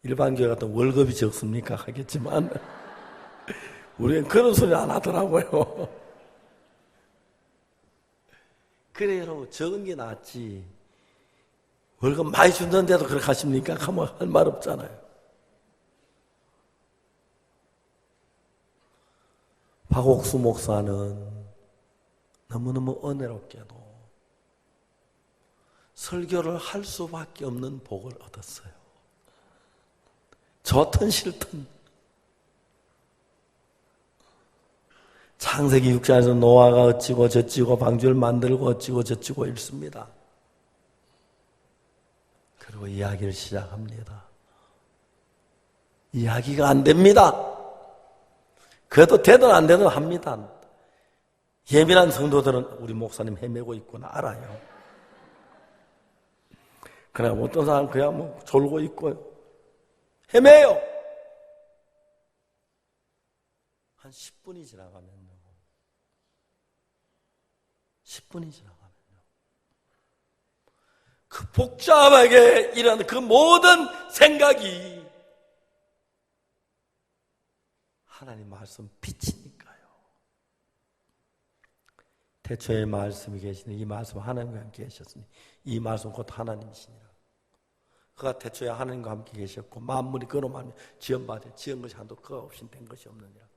일반 교회 같은 월급이 적습니까? 하겠지만 우리는 그런 소리 안 하더라고요. 그래요. 적은 게 낫지. 월급 많이 준다는데도 그렇게 하십니까? 하면 할 말 없잖아요. 박옥수 목사는 너무너무 은혜롭게도 설교를 할 수밖에 없는 복을 얻었어요. 좋든 싫든. 창세기 6장에서 노아가 어찌고 저찌고 방주를 만들고 어찌고 저찌고 읽습니다. 그리고 이야기를 시작합니다. 이야기가 안 됩니다. 그래도 되든 안 되든 합니다. 예민한 성도들은 우리 목사님 헤매고 있구나 알아요. 그러나 어떤 사람은 그냥 졸고 있고 헤매요. 한 10분이 지나가면요. 10분이 지나가면요. 그 복잡하게 일어나는 그 모든 생각이 하나님 말씀 빛이니까요. 태초에 말씀이 계시니 이 말씀 하나님과 함께 계셨으니 이 말씀 곧 하나님이시니라. 그가 태초에 하나님과 함께 계셨고 만물이 그로 말미암아 지은 것이 한도 그가 없인 된 것이 없느니라.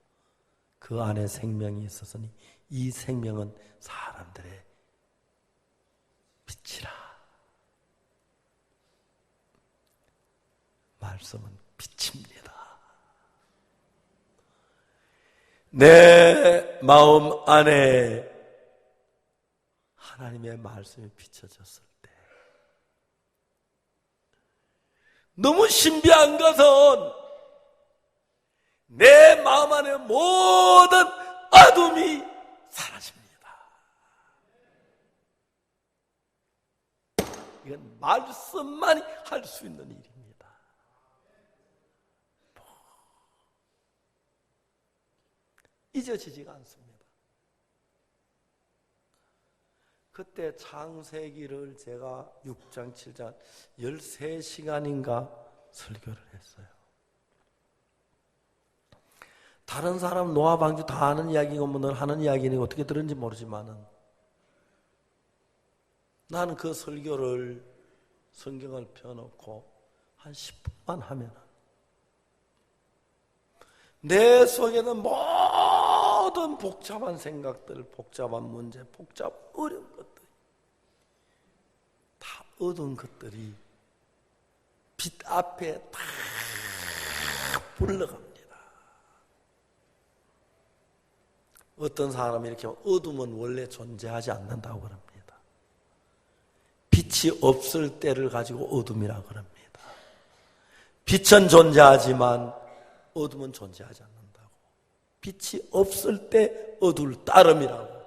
그 안에 생명이 있었으니 이 생명은 사람들의 빛이라. 말씀은 빛입니다. 내 마음 안에 하나님의 말씀이 비춰졌을 때 너무 신비한 것은 내 마음 안에 모든 어둠이 사라집니다. 이건 말씀만이 할 수 있는 일입니다. 잊어지지가 않습니다. 그때 창세기를 제가 6장, 7장 13시간인가 설교를 했어요. 다른 사람 노아 방주 다 하는 이야기고 늘 하는 이야기는 어떻게 들은지 모르지만은 나는 그 설교를 성경을 펴놓고 한 10분만 하면 내 속에는 모든 복잡한 생각들, 복잡한 문제, 복잡한 어려운 것들이 다 얻은 것들이 빛 앞에 다 불러갑니다. 어떤 사람이 이렇게 어둠은 원래 존재하지 않는다고 그럽니다. 빛이 없을 때를 가지고 어둠이라고 그럽니다. 빛은 존재하지만 어둠은 존재하지 않는다고. 빛이 없을 때 어두울 따름이라고.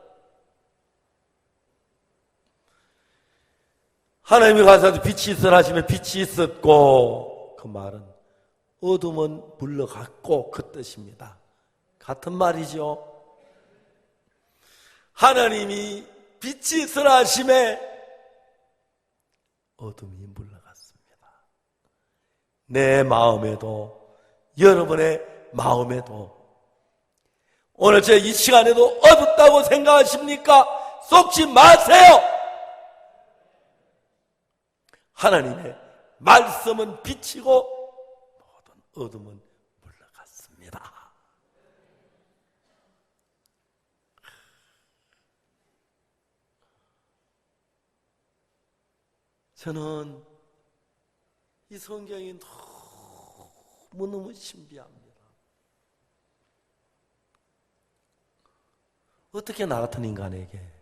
하나님이 가서도 빛이 있으라 하시면 빛이 있었고, 그 말은 어둠은 물러갔고 그 뜻입니다. 같은 말이죠. 하나님이 빛이 있으라 하심에 어둠이 물러갔습니다. 내 마음에도 여러분의 마음에도 오늘 제 이 시간에도 어둡다고 생각하십니까? 속지 마세요. 하나님의 말씀은 빛이고 모든 어둠은 물러갔습니다. 저는 이 성경이 너무너무 신비합니다. 어떻게 나 같은 인간에게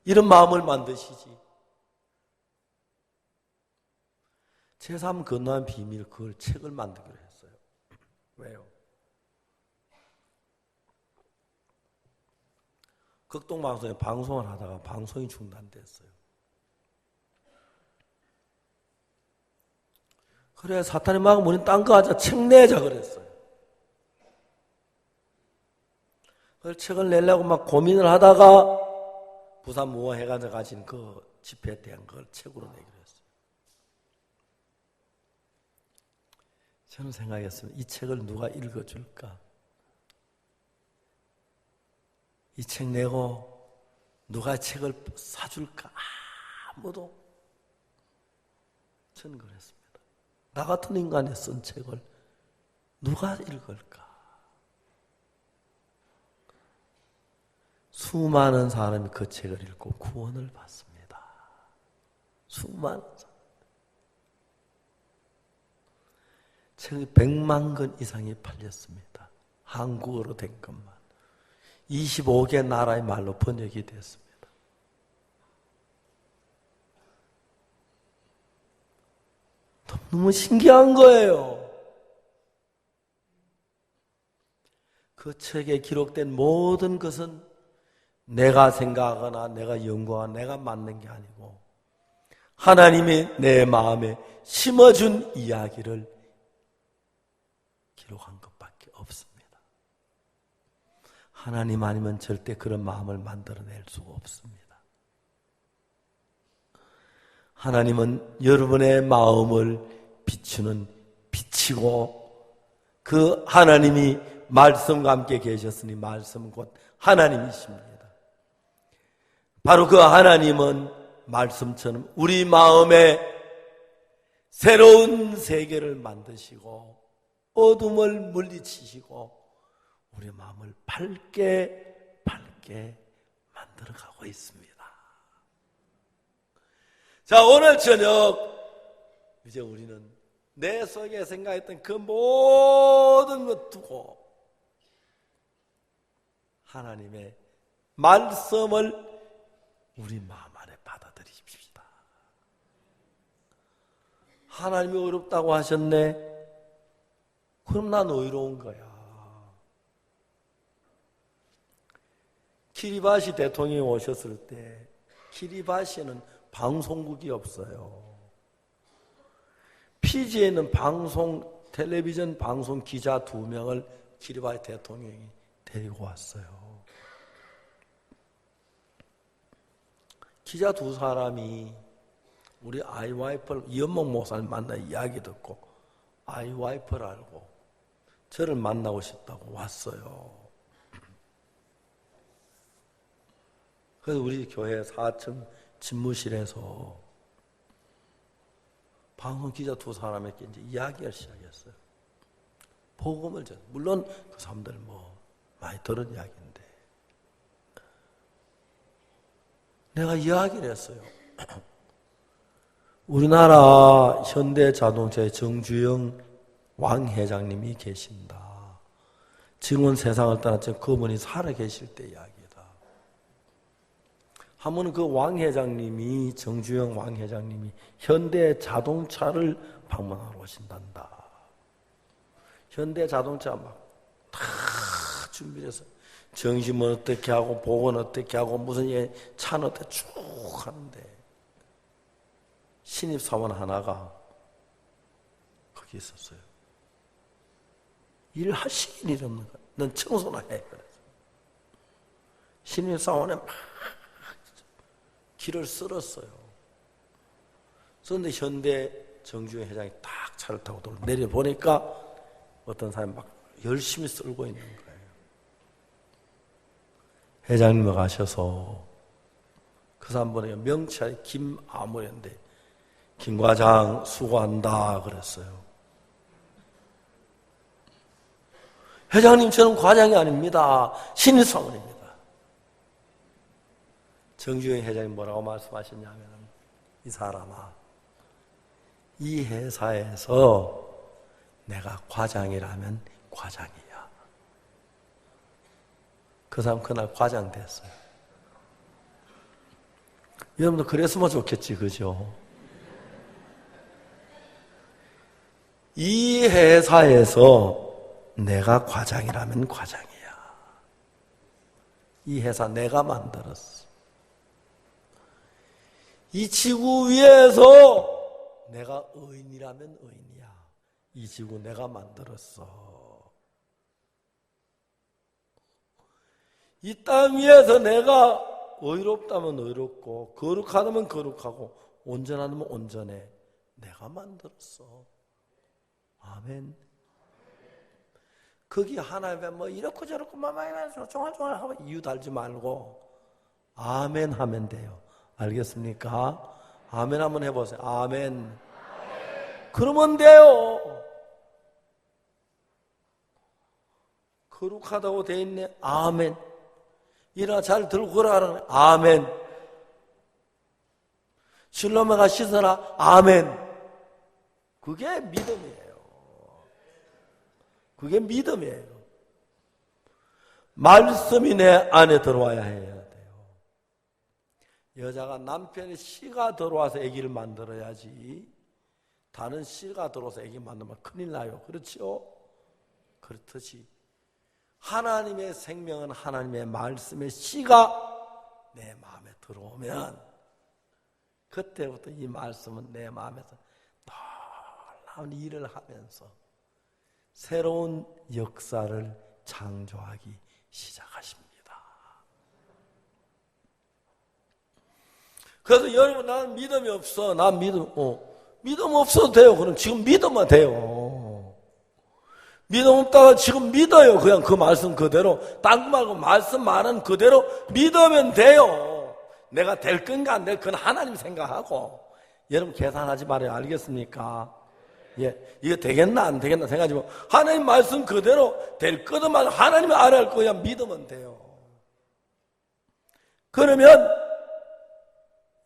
이런 마음을 만드시지? 제3 건너한 비밀, 그걸 책을 만들기로 했어요. 왜요? 극동방송에 방송을 하다가 방송이 중단됐어요. 그래 사탄이 막 우리 딴 거 하자 책 내자 그랬어요. 그 책을 내려고 막 고민을 하다가 부산 무어회관에 가진 그 집회에 대한 걸 책으로 내기로 했어요. 저는 생각했습니다. 이 책을 누가 읽어줄까? 이 책 내고 누가 책을 사줄까? 아무도. 저는 그랬습니다. 나 같은 인간이 쓴 책을 누가 읽을까? 수많은 사람이 그 책을 읽고 구원을 받습니다. 수많은 사람. 책이 100만 권 이상이 팔렸습니다. 한국어로 된 것만. 25개 나라의 말로 번역이 됐습니다. 너무 신기한 거예요. 그 책에 기록된 모든 것은 내가 생각하거나 내가 연구하거나 내가 만든 게 아니고 하나님이 내 마음에 심어준 이야기를 기록한 것밖에 없습니다. 하나님 아니면 절대 그런 마음을 만들어낼 수가 없습니다. 하나님은 여러분의 마음을 비추는 빛이고 그 하나님이 말씀과 함께 계셨으니 말씀은 곧 하나님이십니다. 바로 그 하나님은 말씀처럼 우리 마음에 새로운 세계를 만드시고 어둠을 물리치시고 우리 마음을 밝게 만들어가고 있습니다. 자, 오늘 저녁 이제 우리는 내 속에 생각했던 그 모든 것 두고 하나님의 말씀을 우리 마음 안에 받아들이십시다. 하나님이 어렵다고 하셨네? 그럼 난 의로운 거야. 키리바시 대통령이 오셨을 때 키리바시는 방송국이 없어요. 피지에는 텔레비전 방송 기자 2명을 키리바시 대통령이 데리고 왔어요. 기자 2사람이 우리 아이와이프를 이연목 목사님 만나 이야기 듣고 아이와이프를 알고 저를 만나고 싶다고 왔어요. 그래서 우리 교회 4층 집무실에서 방송 기자 2사람에게 이제 이야기를 시작했어요. 복음을 전 물론 그 사람들 많이 들은 이야기인데 내가 이야기를 했어요. 우리나라 현대자동차의 정주영 왕 회장님이 계신다. 지금은 세상을 떠났지만 그분이 살아계실 때 이야기다. 한 번은 그 왕 회장님이 정주영 왕 회장님이 현대자동차를 방문하러 오신단다. 현대자동차 막 다 준비해서 정심은 어떻게 하고 복은 어떻게 하고 무슨 차는 어떻게 쭉 하는데 신입사원 하나가 거기 있었어요. 일하시긴 일 없는 거야. 넌 청소나 해. 그래서 신입사원에 막 길을 쓸었어요. 그런데 현대 정주영 회장이 딱 차를 타고 내려보니까 어떤 사람이 막 열심히 쓸고 있는 거예요. 회장님 가셔서 그 사람 보니까 명찰이 김아무였는데 김 과장 수고한다 그랬어요. 회장님 저는 과장이 아닙니다. 신입사원입니다. 정주영 회장님 뭐라고 말씀하셨냐면 이 사람아 이 회사에서 내가 과장이라면 과장이야. 그 사람 그날 과장 됐어요. 여러분도 그랬으면 좋겠지, 그죠? 이 회사에서 내가 과장이라면 과장이야. 이 회사 내가 만들었어. 이 지구 위에서 내가 의인이라면 의인이야. 이 지구 내가 만들었어. 이 땅 위에서 내가 의롭다면 의롭고 거룩하다면 거룩하고 온전하다면 온전해. 내가 만들었어. 아멘. 거기 하나님의 뭐 이렇고 저렇고 막막 종알종알 하고 이유 달지 말고 아멘 하면 돼요. 알겠습니까? 아멘 한번 해보세요. 아멘. 그러면 돼요. 거룩하다고 돼 있네. 아멘. 일어나 잘 들고 걸어가라. 아멘. 실로메가 씻어라. 아멘. 그게 믿음이에요. 그게 믿음이에요. 말씀이 내 안에 들어와야 해야 돼요. 여자가 남편의 씨가 들어와서 아기를 만들어야지 다른 씨가 들어와서 아기 만들면 큰일 나요. 그렇죠? 그렇듯이 하나님의 생명은 하나님의 말씀의 씨가 내 마음에 들어오면 그때부터 이 말씀은 내 마음에서 놀라운 일을 하면서 새로운 역사를 창조하기 시작하십니다. 그래서 여러분 나는 믿음이 없어. 난 믿음 없어도 돼요. 그럼 지금 믿으면 돼요. 믿음 없다가 지금 믿어요. 그냥 그 말씀 그대로 딴 거 말고 말씀 말은 그대로 믿으면 돼요. 내가 될 건가 안 될 건 하나님 생각하고 여러분 계산하지 말아요. 알겠습니까? 예, 이거 되겠나 안 되겠나 생각하지 마. 하나님 말씀 그대로 될 거든 말 하나님이 알아야 할 거야. 믿으면 돼요. 그러면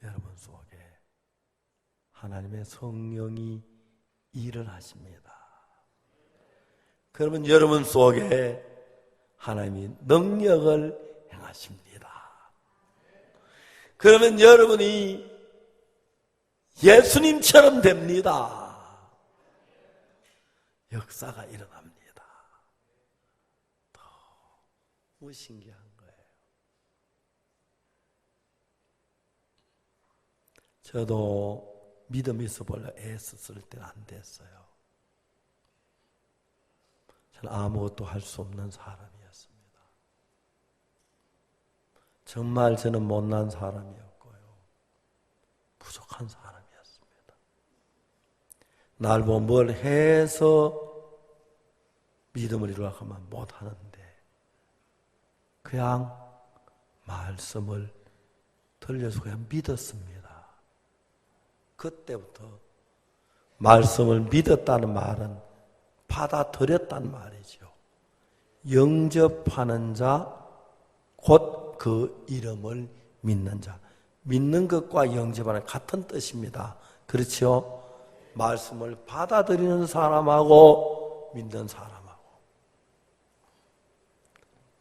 여러분 속에 하나님의 성령이 일을 하십니다. 그러면 여러분 속에 하나님이 능력을 행하십니다. 그러면 여러분이 예수님처럼 됩니다. 역사가 일어납니다. 너무 신기한 거예요. 저도 믿음이 있어 보려 애썼을 때는 안 됐어요. 저는 아무것도 할 수 없는 사람이었습니다. 정말 저는 못난 사람이었고요. 부족한 사람이었습니다. 날 보면 뭘 해서 믿음을 이루려고 하면 못하는데 그냥 말씀을 들려서 그냥 믿었습니다. 그때부터 말씀을 믿었다는 말은 받아들였단 말이죠. 영접하는 자, 곧 그 이름을 믿는 자. 믿는 것과 영접하는 같은 뜻입니다. 그렇죠? 말씀을 받아들이는 사람하고 믿는 사람하고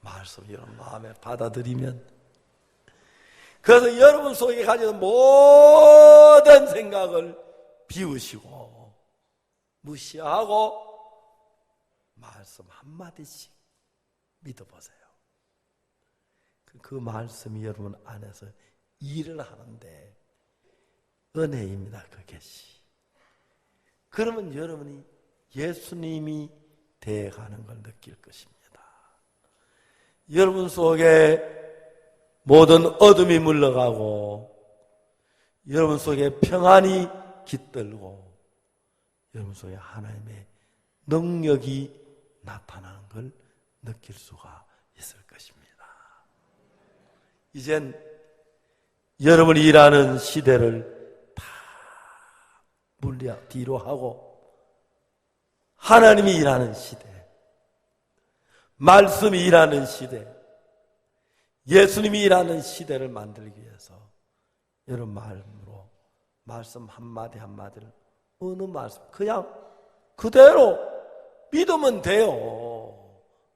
말씀을 여러분 마음에 받아들이면 그래서 여러분 속에 가진 모든 생각을 비우시고 무시하고 말씀 한마디씩 믿어보세요. 그 말씀이 여러분 안에서 일을 하는데 은혜입니다. 그것이. 그러면 여러분이 예수님이 되어가는 걸 느낄 것입니다. 여러분 속에 모든 어둠이 물러가고 여러분 속에 평안이 깃들고 여러분 속에 하나님의 능력이 나타나는 걸 느낄 수가 있을 것입니다. 이젠 여러분이 일하는 시대를 다 뒤로 하고 하나님이 일하는 시대, 말씀이 일하는 시대, 예수님이 일하는 시대를 만들기 위해서 여러분 마음으로 말씀 한마디 한마디를 어느 말씀 그냥 그대로 믿으면 돼요.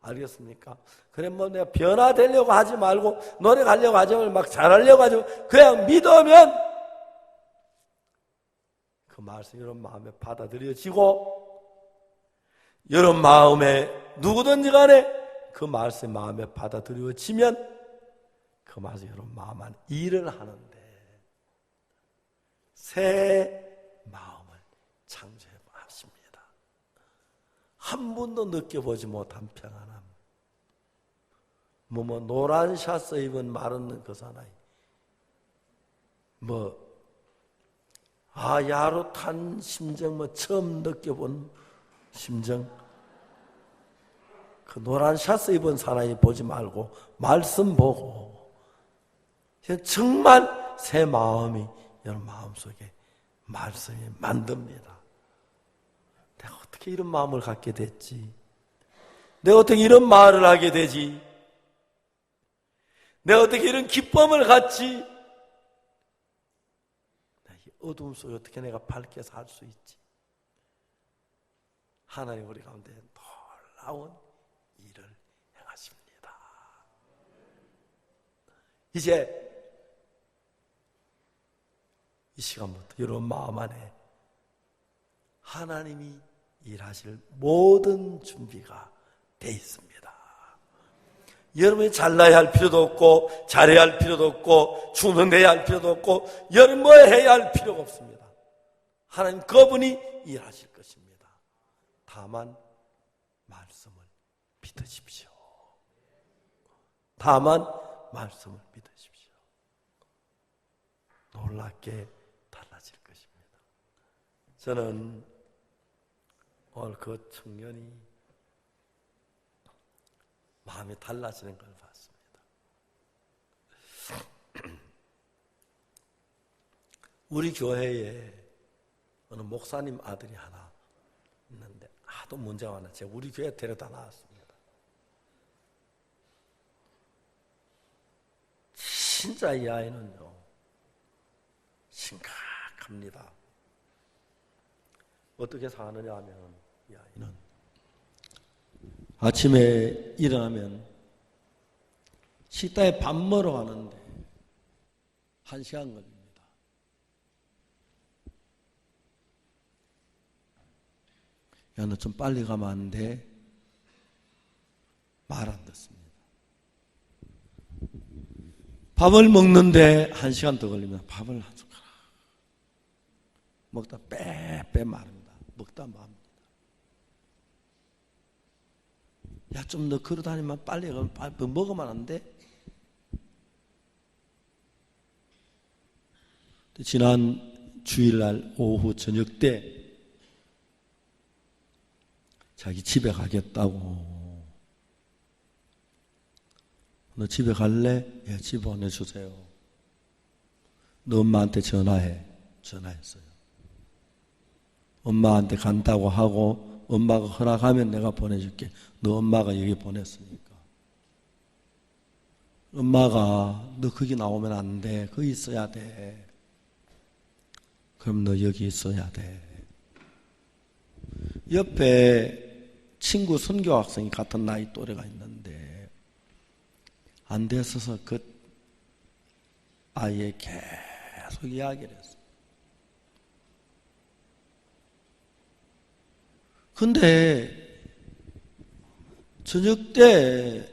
알겠습니까? 그래 뭐 내가 변화되려고 하지 말고 노력하려고 하지 말고 막 잘하려고 하지 말고 그냥 믿으면 그 말씀이 여러분 마음에 받아들여지고 여러분 마음에 누구든지 간에 그 말씀이 마음에 받아들여지면 그 말씀이 여러분 마음 안에 일을 하는데 새 마음을 창조해 하십니다. 한 번도 느껴보지 못한 평안함. 노란 샤스 입은 마른 그 사나이. 야릇한 심정, 처음 느껴본 심정. 그 노란 샤스 입은 사나이 보지 말고, 말씀 보고, 정말 새 마음이 여러분 마음속에 말씀이 만듭니다. 내가 어떻게 이런 마음을 갖게 됐지? 내가 어떻게 이런 말을 하게 되지? 내가 어떻게 이런 기쁨을 갖지? 이 어둠 속에 어떻게 내가 밝게 살 수 있지? 하나님 우리 가운데 놀라운 일을 행하십니다. 이제 이 시간부터 여러분 마음 안에 하나님이 일하실 모든 준비가 돼 있습니다. 여러분이 잘나야 할 필요도 없고 잘해야 할 필요도 없고 충성해야 할 필요도 없고 여러분 뭐 해야 할 필요가 없습니다. 하나님 그분이 일하실 것입니다. 다만 말씀을 믿으십시오. 다만 말씀을 믿으십시오. 놀랍게 달라질 것입니다. 저는 오늘 그 청년이 마음이 달라지는 걸 봤습니다. 우리 교회에 어느 목사님 아들이 하나 있는데 하도 문제가 많아. 제가 우리 교회에 데려다 놨습니다. 진짜 이 아이는요 심각합니다. 어떻게 사느냐 하면 이 아이는 아침에 일어나면 식당에 밥 먹으러 가는데 1시간 걸립니다. 야, 너 좀 빨리 가면 안 돼? 말 안 듣습니다. 밥을 먹는데 1시간 더 걸립니다. 밥을 한 숟가락 먹다 빼 마릅니다. 먹다 맙니다. 야, 좀 너 걸어 다니면 빨리 먹으면 안 돼? 지난 주일날 오후 저녁 때 자기 집에 가겠다고. 너 집에 갈래? 예, 집 보내주세요. 너 엄마한테 전화했어요. 엄마한테 간다고 하고 엄마가 허락하면 내가 보내줄게. 너 엄마가 여기 보냈으니까. 엄마가 너 거기 나오면 안 돼. 거기 있어야 돼. 그럼 너 여기 있어야 돼. 옆에 친구 선교 학생이 같은 나이 또래가 있는데 안 됐어서 그 아이에 계속 이야기를 했어. 근데 저녁 때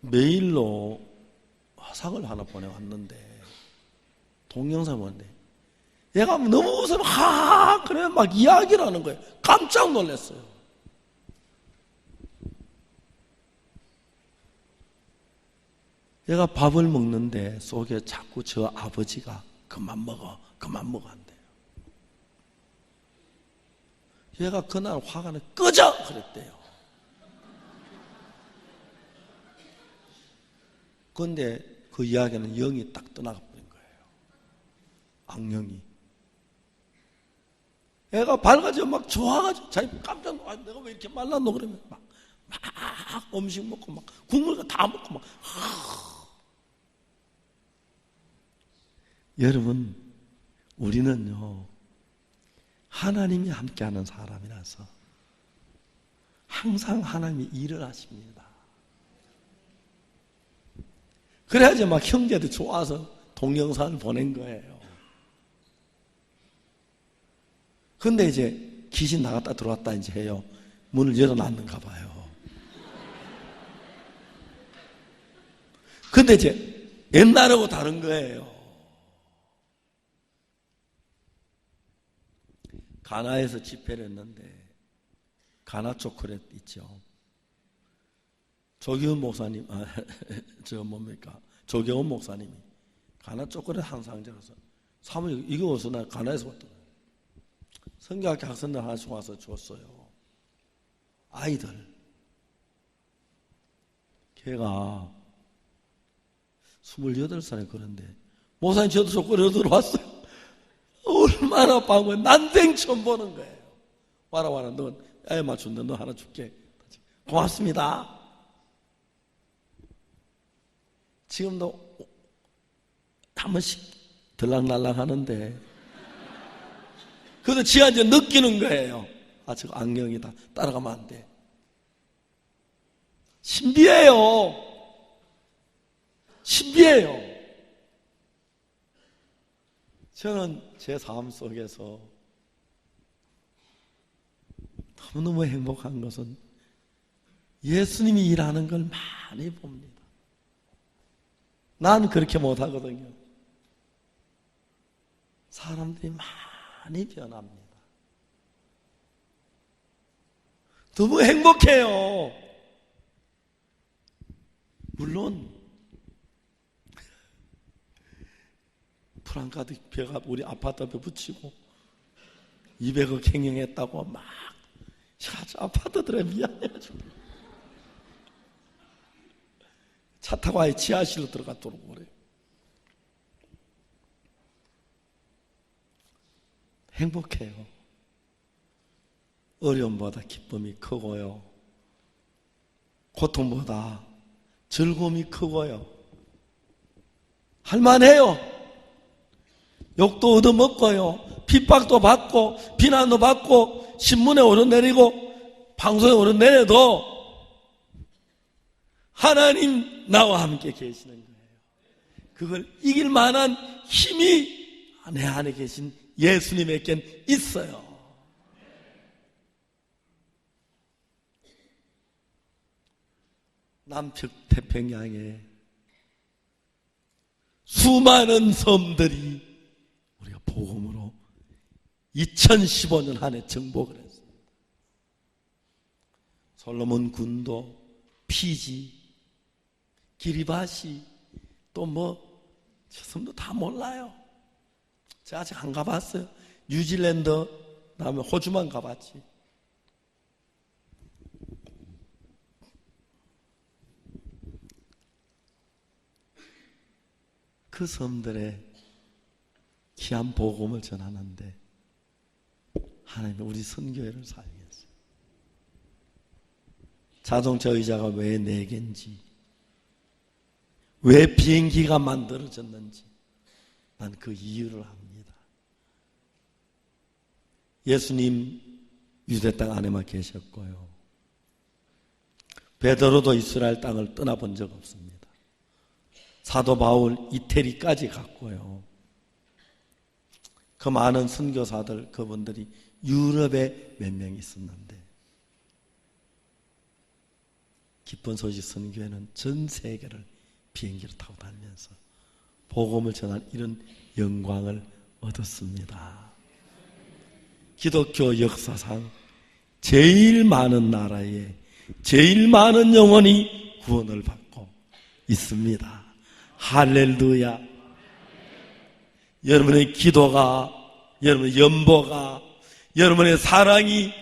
메일로 화상을 하나 보내왔는데 동영상 보는데 얘가 너무 웃으면 그래 막 이야기를 하는 거예요. 깜짝 놀랐어요. 얘가 밥을 먹는데 속에 자꾸 저 아버지가 그만 먹어 한대요. 얘가 그날 화가 나 꺼져! 그랬대요. 그런데 그 이야기는 영이 딱 떠나가 버린 거예요. 악령이. 애가 밝아져 막 좋아가지고 자기 깜짝 놀라. 내가 왜 이렇게 말랐노? 그러면 막 음식 먹고 막 국물 다 먹고 막. 여러분, 우리는요 하나님이 함께하는 사람이라서 항상 하나님이 일을 하십니다. 그래야지 막 형제도 좋아서 동영상을 보낸 거예요. 근데 이제 귀신 나갔다 들어왔다 이제 해요. 문을 열어놨는가 봐요. 근데 이제 옛날하고 다른 거예요. 가나에서 집회를 했는데 가나 초콜릿 있죠. 조기훈 목사님, 조경훈 목사님이 가나 초콜릿 한 상자라서 사모님 이거 어디서 나 가나에서 왔더라고요. 성경학교 학생들 하나씩 와서 줬어요. 아이들. 걔가 28살에 그런데 목사님 저도 초콜릿 들어왔어요. 얼마나 반가워요. 난생 처음 보는 거예요. 와라 너 애 맞춘다. 너 하나 줄게. 고맙습니다. 지금도 한 번씩 들락날락 하는데 그래도 지가 이제 느끼는 거예요. 아, 저거 안경이다. 따라가면 안 돼. 신비해요. 저는 제 삶 속에서 너무너무 행복한 것은 예수님이 일하는 걸 많이 봅니다. 난 그렇게 못하거든요. 사람들이 많이 변합니다. 너무 행복해요. 물론 프랑카드 벼가 우리 아파트 앞에 붙이고 200억 횡령했다고 막 아파트들에 미안해가지고 차 타고 아예 지하실로 들어갔도록 그래요. 행복해요. 어려움보다 기쁨이 크고요. 고통보다 즐거움이 크고요. 할만해요. 욕도 얻어먹고요. 핍박도 받고 비난도 받고 신문에 오르내리고 방송에 오르내려도 하나님 나와 함께 계시는 거예요. 그걸 이길 만한 힘이 내 안에 계신 예수님에겐 있어요. 남태평양에 수많은 섬들이 우리가 복음으로 2015년 한 해 정복을 했습니다. 솔로몬 군도, 피지, 기리바시, 또 저 섬도 다 몰라요. 제가 아직 안 가봤어요. 뉴질랜드, 다음에 호주만 가봤지. 그 섬들에 귀한 복음을 전하는데 하나님이 우리 선교회를 사용했어요. 자동차 의자가 왜 4개인지, 왜 비행기가 만들어졌는지 난 그 이유를 압니다. 예수님 유대 땅 안에만 계셨고요. 베드로도 이스라엘 땅을 떠나본 적 없습니다. 사도 바울 이태리까지 갔고요. 그 많은 선교사들 그분들이 유럽에 몇 명 있었는데 기쁜 소식 선교회는 전 세계를 비행기를 타고 다니면서 복음을 전한 이런 영광을 얻었습니다. 기독교 역사상 제일 많은 나라에 제일 많은 영혼이 구원을 받고 있습니다. 할렐루야. 여러분의 기도가, 여러분의 연보가, 여러분의 사랑이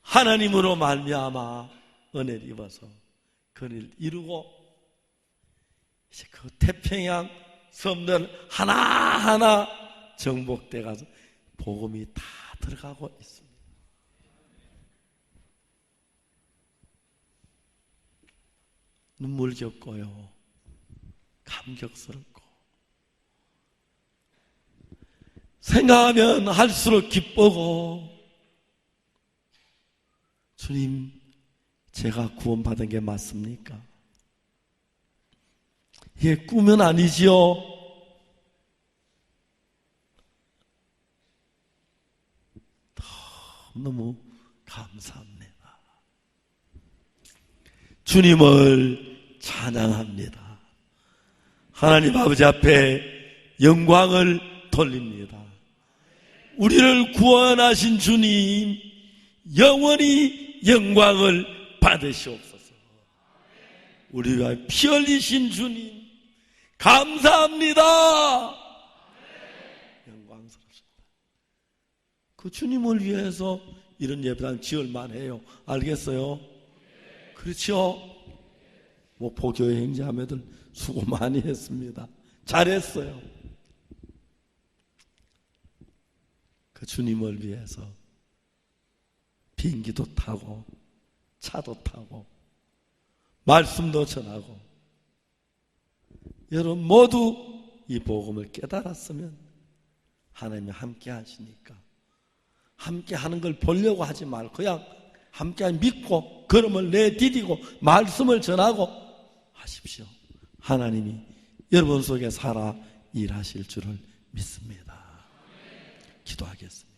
하나님으로 말미암아 은혜를 입어서 그를 이루고 이제 그 태평양 섬들 하나하나 정복돼 가서 복음이 다 들어가고 있습니다. 눈물겹고요. 감격스럽고 생각하면 할수록 기쁘고 주님 제가 구원받은 게 맞습니까? 이게 꿈은 아니지요? 너무 감사합니다. 주님을 찬양합니다. 하나님 아버지 앞에 영광을 돌립니다. 우리를 구원하신 주님, 영원히 영광을 받으시옵소서. 우리가 피 흘리신 주님 감사합니다. 영광스럽습니다. 그 주님을 위해서 이런 예배당 지을만 해요. 알겠어요? 그렇죠? 목포교회 형제자매들 수고 많이 했습니다. 잘했어요. 그 주님을 위해서 비행기도 타고 차도 타고 말씀도 전하고, 여러분 모두 이 복음을 깨달았으면 하나님이 함께 하시니까 함께 하는 걸 보려고 하지 말고 그냥 함께 믿고 걸음을 내디디고 말씀을 전하고 하십시오. 하나님이 여러분 속에 살아 일하실 줄을 믿습니다. 기도하겠습니다.